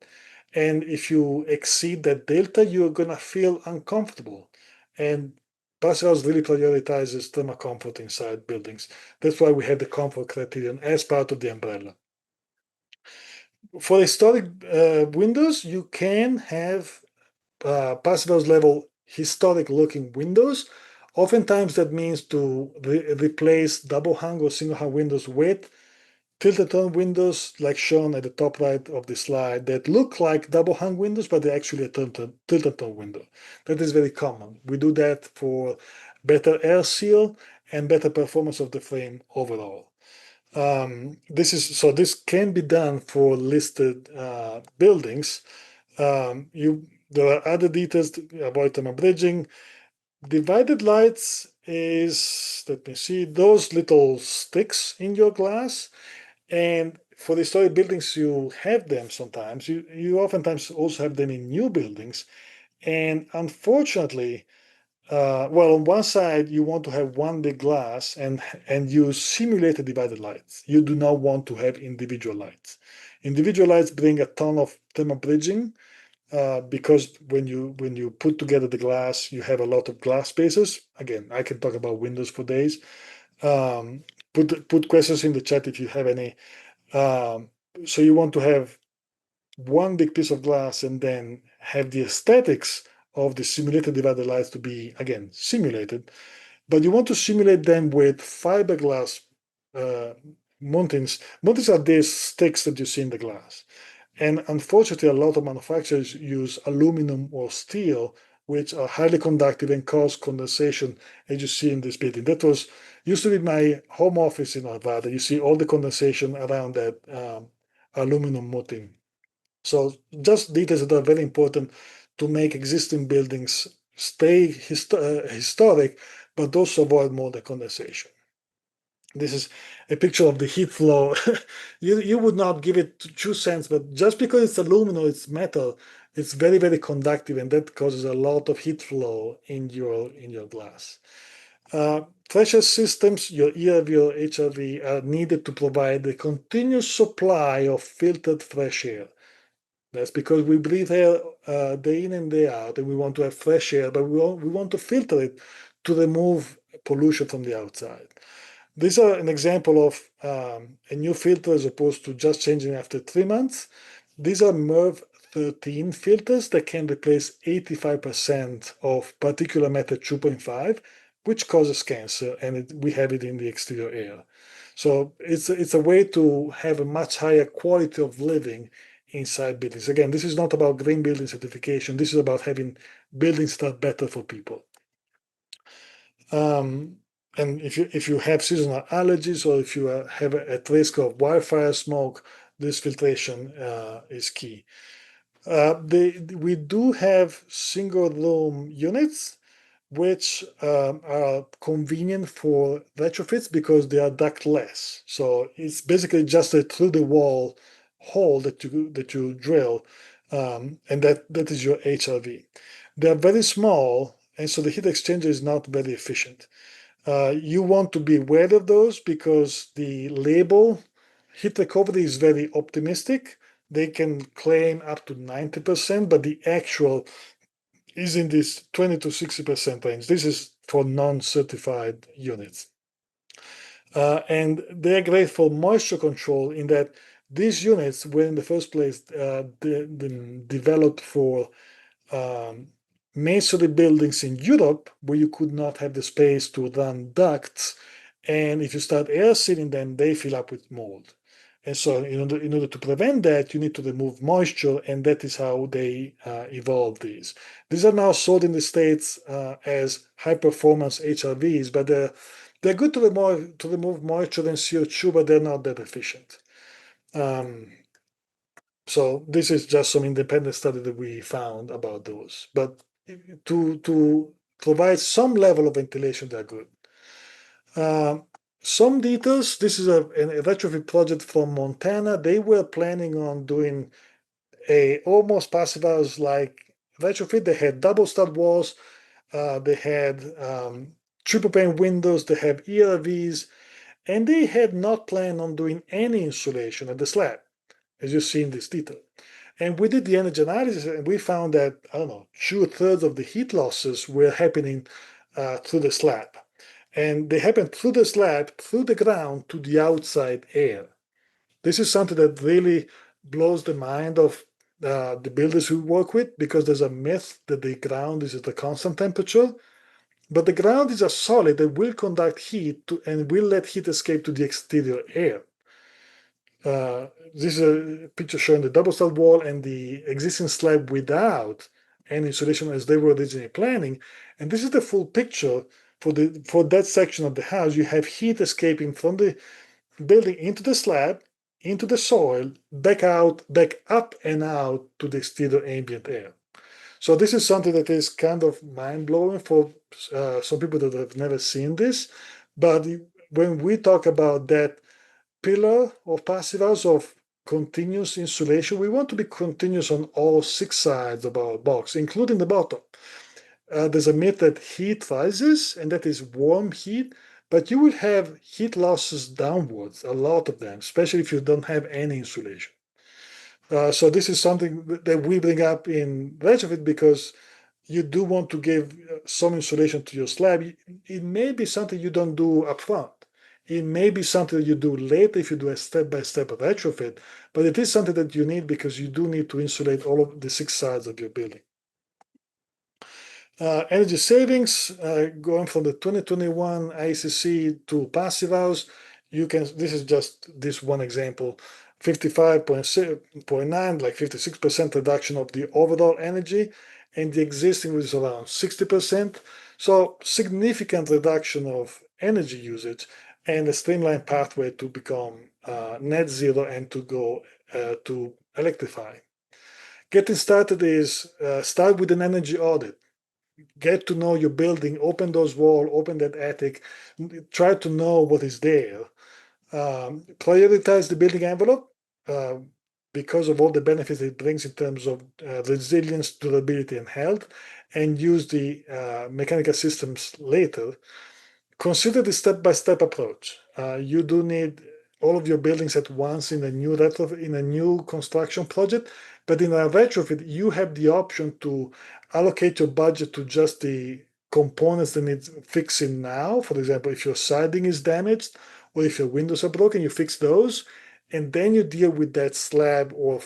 And if you exceed that delta, you're going to feel uncomfortable. And passive house really prioritizes thermal comfort inside buildings. That's why we have the comfort criterion as part of the umbrella. For historic windows, you can have passive house level historic looking windows. Oftentimes that means to replace double hung or single hung windows with tilted tone windows, like shown at the top right of the slide, that look like double hung windows, but they're actually a tilted tone window. That is very common. We do that for better air seal and better performance of the frame overall. This can be done for listed buildings. There are other details about thermal bridging. Divided lights is, let me see, those little sticks in your glass. And for the historic buildings, you have them sometimes. You oftentimes also have them in new buildings. And unfortunately, well, on one side, you want to have one big glass and use simulated divided lights. You do not want to have individual lights. Individual lights bring a ton of thermal bridging because when you put together the glass, you have a lot of glass spaces. Again, I can talk about windows for days. Put questions in the chat if you have any. So you want to have one big piece of glass and then have the aesthetics of the simulated divided lights to be, again, simulated. But you want to simulate them with fiberglass mountings. Mountings are these sticks that you see in the glass. And unfortunately, a lot of manufacturers use aluminum or steel, which are highly conductive and cause condensation, as you see in this building. That was used to be my home office in Nevada. You see all the condensation around that aluminum mounting. So just details that are very important to make existing buildings stay historic, but also avoid more the condensation. This is a picture of the heat flow. You would not give it 2 cents, but just because it's aluminum, it's metal, it's very, very conductive, and that causes a lot of heat flow in your glass. Pressure systems, your ERV or HRV, are needed to provide a continuous supply of filtered fresh air. That's because we breathe air day in and day out, and we want to have fresh air, but we want to filter it to remove pollution from the outside. These are an example of a new filter as opposed to just changing after 3 months. These are MERV 13 filters that can replace 85% of particulate matter 2.5, which causes cancer, and we have it in the exterior air. So it's a way to have a much higher quality of living inside buildings. Again, this is not about green building certification. This is about having buildings that are better for people. And if you have seasonal allergies, or if you have at risk of wildfire smoke, this filtration is key. We do have single room units, which are convenient for retrofits because they are ductless. So it's basically just a through the wall hole that you drill, and that is your HRV. They are very small, and so the heat exchanger is not very efficient. You want to be aware of those because the label heat recovery is very optimistic. They can claim up to 90%, but the actual is in this 20 to 60% range. This is for non-certified units. And they're great for moisture control in that these units were in the first place developed for masonry buildings in Europe where you could not have the space to run ducts. And if you start air sealing them, they fill up with mold. And so in order to prevent that, you need to remove moisture, and that is how they evolved these. These are now sold in the States as high-performance HRVs, but they're good to remove moisture and CO2, but they're not that efficient. So this is just some independent study that we found about those. But to provide some level of ventilation, they're good. Some details, this is a retrofit project from Montana. They were planning on doing a almost passive house like retrofit. They had double stud walls, they had triple pane windows, they have ERVs, and they had not planned on doing any insulation at the slab, as you see in this detail. And we did the energy analysis, and we found that, I don't know, 2/3 of the heat losses were happening through the slab. And they happen through the slab, through the ground, to the outside air. This is something that really blows the mind of the builders we work with, because there's a myth that the ground is at a constant temperature. But the ground is a solid that will conduct heat and will let heat escape to the exterior air. This is a picture showing the double stud wall and the existing slab without any insulation as they were originally planning. And this is the full picture for that section of the house. You have heat escaping from the building into the slab, into the soil, back up and out to the exterior ambient air. So this is something that is kind of mind-blowing for some people that have never seen this. But when we talk about that pillar of passive house of continuous insulation, we want to be continuous on all 6 sides of our box, including the bottom. There's a myth that heat rises, and that is warm heat, but you will have heat losses downwards, a lot of them, especially if you don't have any insulation. So this is something that we bring up in retrofit because you do want to give some insulation to your slab. It may be something you don't do upfront. It may be something that you do later if you do a step-by-step retrofit, but it is something that you need because you do need to insulate all of the 6 sides of your building. Energy savings, going from the 2021 ICC to passive house, this is just this one example, 55.9, like 56% reduction of the overall energy. and the existing was around 60%. So significant reduction of energy usage and a streamlined pathway to become net zero and to go to electrify. Getting started is start with an energy audit. Get to know your building, open those walls, open that attic, try to know what is there. Prioritize the building envelope uh, because of all the benefits it brings in terms of resilience, durability, and health, and use the mechanical systems later. Consider the step-by-step approach. You do need all of your buildings at once in a new construction project, but in a retrofit, you have the option to allocate your budget to just the components that need fixing now. For example, if your siding is damaged or if your windows are broken, you fix those, and then you deal with that slab or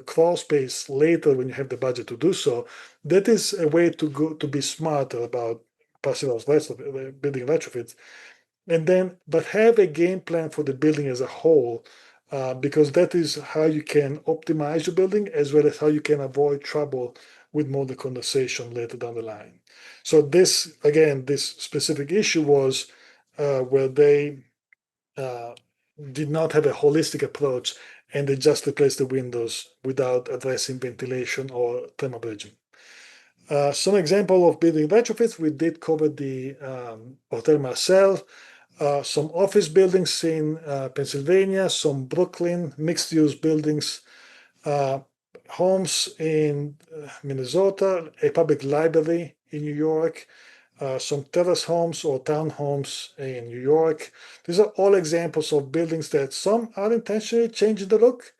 crawl space later when you have the budget to do so. That is a way to go to be smarter about passive house building retrofits, and then but have a game plan for the building as a whole, because that is how you can optimize your building as well as how you can avoid trouble with mold condensation later down the line. So this again, this specific issue was where they uh, did not have a holistic approach and they just replaced the windows without addressing ventilation or thermal bridging. Some example of building retrofits, we did cover the Hotel Marcel, some office buildings in Pennsylvania, some Brooklyn mixed-use buildings, uh, homes in Minnesota, a public library in New York, some terrace homes or townhomes in New York. These are all examples of buildings that some are intentionally changing the look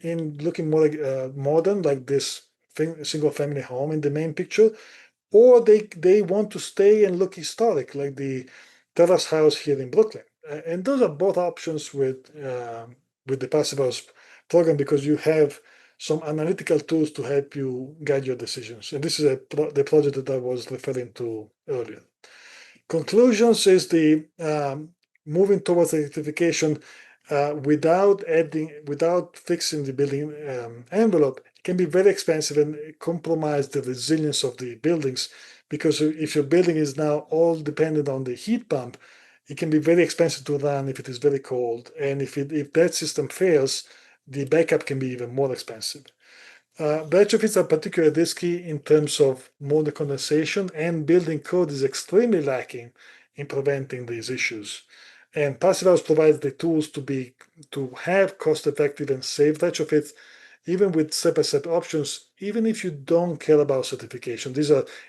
in looking more like modern, like this single family home in the main picture, or they want to stay and look historic, like the terrace house here in Brooklyn. And those are both options with the Passive House program because you have some analytical tools to help you guide your decisions. And this is the project that I was referring to earlier. Conclusions is the moving towards electrification without fixing the building envelope can be very expensive and compromise the resilience of the buildings, because if your building is now all dependent on the heat pump, it can be very expensive to run if it is very cold, and if that system fails, the backup can be even more expensive. Retrofits are particularly risky in terms of mold condensation, and building code is extremely lacking in preventing these issues. And Passive House provides the tools to have cost-effective and safe retrofits, even with step-by-step options, even if you don't care about certification.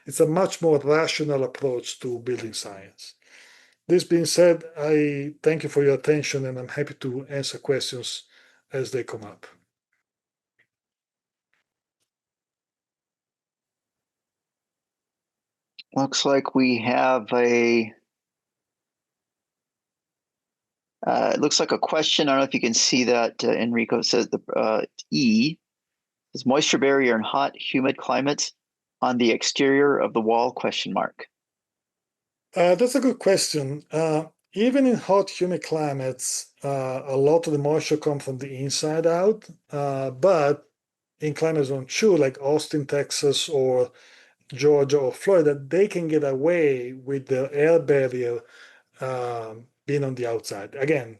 It's a much more rational approach to building science. This being said, I thank you for your attention, and I'm happy to answer questions as they come up. Looks like we have it looks like a question. I don't know if you can see that, Enrico. It says E is moisture barrier in hot, humid climates on the exterior of the wall, question mark. That's a good question. Even in hot, humid climates, a lot of the moisture comes from the inside out. But in climate zone 2, like Austin, Texas, or Georgia or Florida, they can get away with the air barrier being on the outside. Again,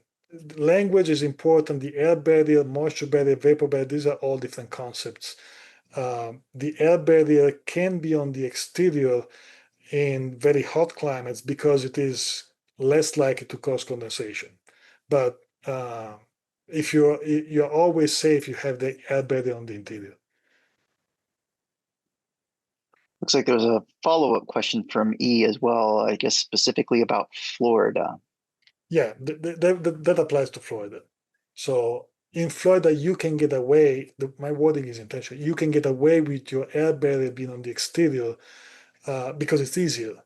language is important. The air barrier, moisture barrier, vapor barrier, these are all different concepts. The air barrier can be on the exterior in very hot climates because it is less likely to cause condensation. But if you're always safe, you have the air barrier on the interior. Looks like there's a follow-up question from E as well, I guess specifically about Florida. Yeah, that applies to Florida. So in Florida, you can get away, my wording is intentional, you can get away with your air barrier being on the exterior because it's easier.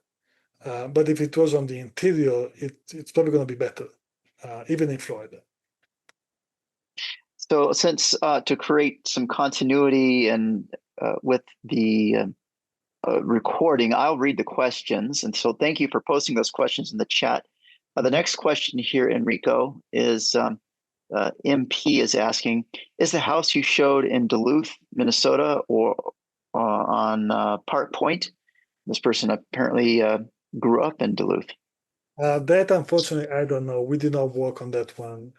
But if it was on the interior, it's probably going to be better, even in Florida. So since to create some continuity and with the recording, I'll read the questions. And so thank you for posting those questions in the chat. The next question here, Enrico, is MP is asking, is the house you showed in Duluth, Minnesota, or on Park Point. This person apparently grew up in Duluth. That unfortunately, I don't know. We did not work on that one.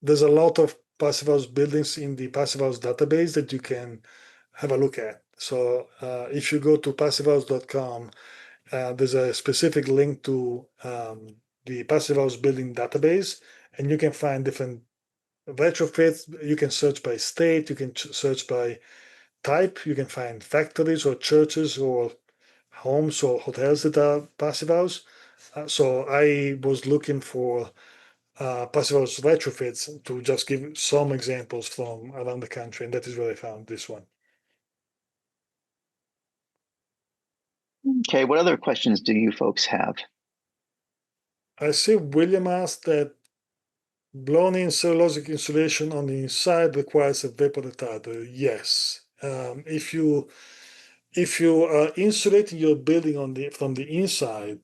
There's a lot of passive house buildings in the passive house database that you can have a look at. So if you go to passivehouse.com, there's a specific link to the passive house building database, and you can find different retrofits. You can search by state, you can search by type, you can find factories or churches or homes or hotels that are passive house. So I was looking for passive house retrofits to just give some examples from around the country, and that is where I found this one. Okay, what other questions do you folks have? I see William asked that blown-in cellulosic insulation on the inside requires a vapor retarder. Yes. If you are insulating your building from the inside,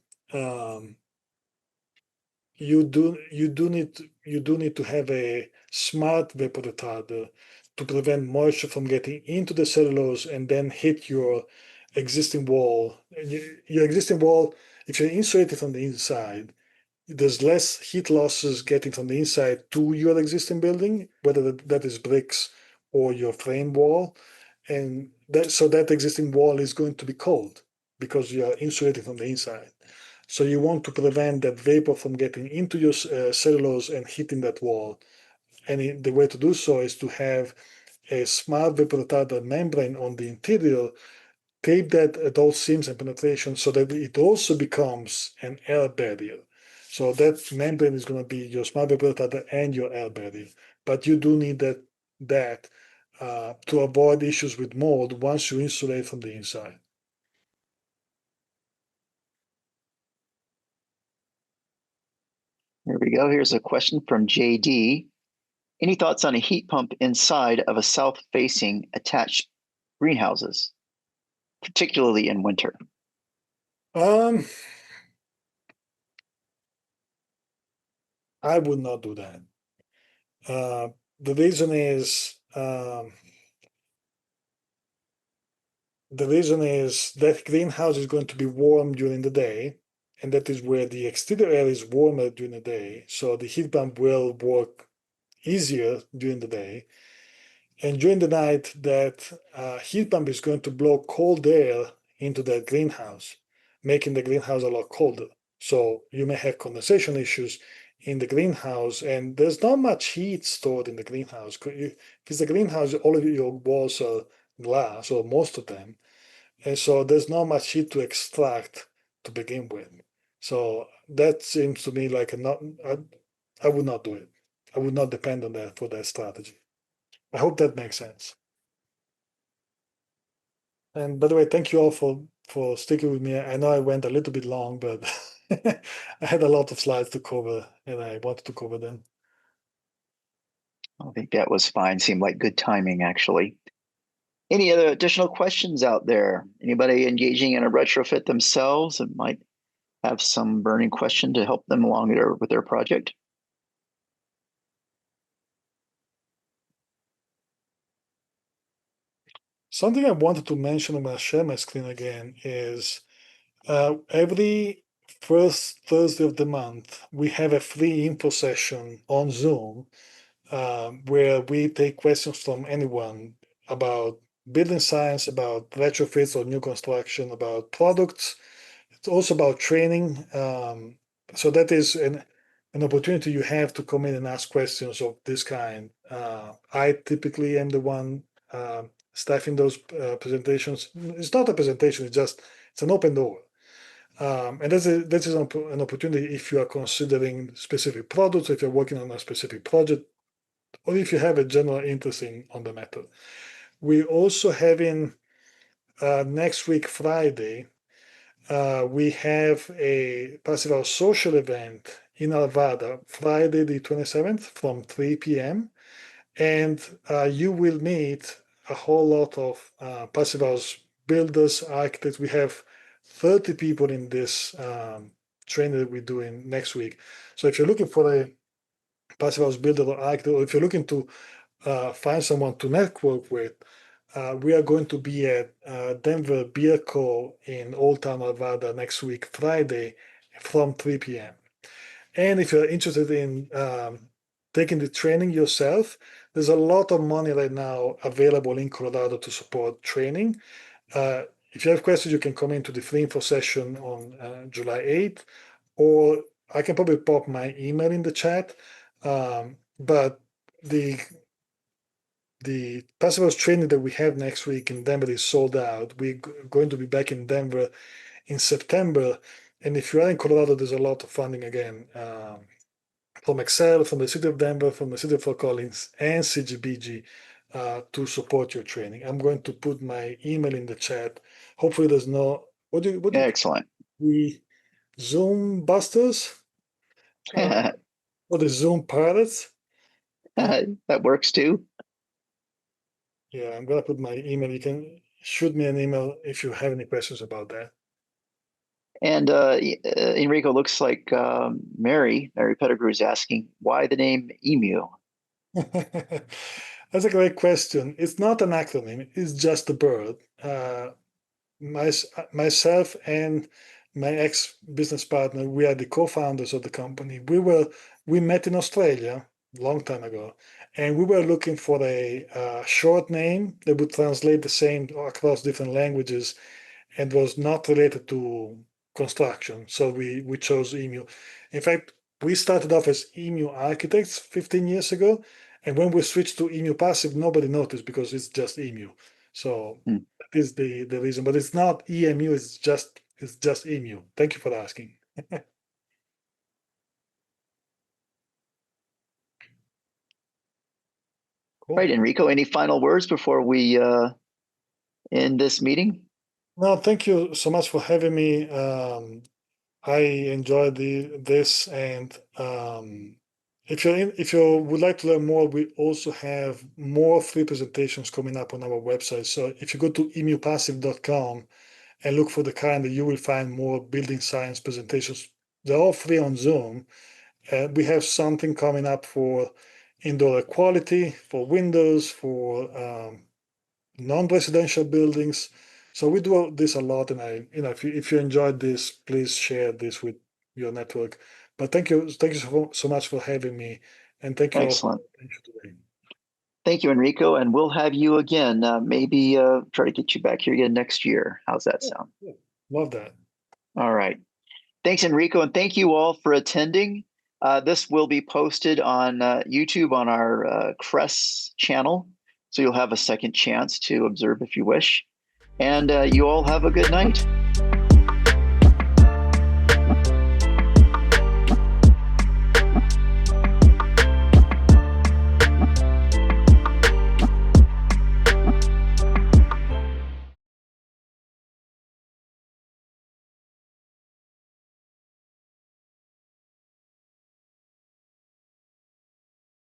you do need to have a smart vapor retarder to prevent moisture from getting into the cellulose and then hit your existing wall. Your existing wall, if you're insulated from the inside, there's less heat losses getting from the inside to your existing building, whether that is bricks or your frame wall. And that existing wall is going to be cold because you are insulated from the inside. So you want to prevent that vapor from getting into your cellulose and hitting that wall. And the way to do so is to have a smart vapor retarder membrane on the interior, tape that at all seams and penetration so that it also becomes an air barrier. So that membrane is going to be your smart vapor retarder and your air barrier. But you do need that to avoid issues with mold once you insulate from the inside. Here we go. Here's a question from JD. Any thoughts on a heat pump inside of a south-facing attached greenhouses, particularly in winter? I would not do that. The reason is that greenhouse is going to be warm during the day, and that is where the exterior air is warmer during the day. So the heat pump will work easier during the day. And during the night, that heat pump is going to blow cold air into that greenhouse, making the greenhouse a lot colder. So you may have condensation issues in the greenhouse, and there's not much heat stored in the greenhouse. Because the greenhouse, all of your walls are glass, or most of them, and so there's not much heat to extract to begin with. So that seems to me like I would not do it. I would not depend on that for that strategy. I hope that makes sense. And by the way, thank you all for sticking with me. I know I went a little bit long, but I had a lot of slides to cover, and I wanted to cover them. I think that was fine. Seemed like good timing, actually. Any other additional questions out there? Anybody engaging in a retrofit themselves and might have some burning question to help them along with their project? Something I wanted to mention, I'm going to share my screen again, is every first Thursday of the month, we have a free info session on Zoom where we take questions from anyone about building science, about retrofits or new construction, about products. It's also about training. So that is an opportunity you have to come in and ask questions of this kind. I typically am the one staffing those presentations. It's not a presentation, it's an open door. And this is an opportunity if you are considering specific products, if you're working on a specific project, or if you have a general interest on the matter. We're also having next week, Friday, we have a Passive House social event in Alvada, Friday the 27th from 3 p.m. And you will meet a whole lot of Passive House builders, architects. We have 30 people in this training that we're doing next week. So if you're looking for a Passive House builder or architect, or if you're looking to find someone to network with, we are going to be at Denver Beer Co. in Old Town Nevada next week, Friday, from 3 p.m. And if you're interested in taking the training yourself, there's a lot of money right now available in Colorado to support training. If you have questions, you can come into the free info session on July 8th, or I can probably pop my email in the chat. But the passive training that we have next week in Denver is sold out. We're going to be back in Denver in September. And if you are in Colorado, there's a lot of funding again from Excel, from the city of Denver, from the city of Fort Collins, and CGBG to support your training. I'm going to put my email in the chat. Hopefully, there's no what do you Excellent. the Zoom busters or the Zoom pirates? That works too. Yeah, I'm gonna put my email. You can shoot me an email if you have any questions about that. And Enrico, looks like Mary Pettigrew is asking why the name Emu. That's a great question. It's not an acronym, it's just a bird. Myself and my ex-business partner, we are the co-founders of the company. We met in Australia a long time ago, and we were looking for a short name that would translate the same across different languages and was not related to construction. So we chose Emu. In fact, we started off as Emu architects 15 years ago, and when we switched to Emu passive, nobody noticed because it's just Emu. So Hmm. that is the reason. But it's not EMU. It's just Emu. Thank you for asking. Cool. Right, Enrico, any final words before we end this meeting? No, thank you so much for having me. I enjoyed this, and if you would like to learn more, we also have more free presentations coming up on our website. So if you go to emupassive.com and look for the calendar, you will find more building science presentations. They're all free on Zoom. We have something coming up for indoor air quality, for windows, for non-residential buildings. So we do this a lot, and if you enjoyed this, please share this with your network. But thank you so much for having me, and thank you all for Excellent. your attention today. Thank you, Enrico, and we'll have you again. Maybe try to get you back here again next year. How's that sound? Yeah, love that. All right. Thanks, Enrico, and thank you all for attending. This will be posted on YouTube on our CRES channel, so you'll have a second chance to observe if you wish. And you all have a good night.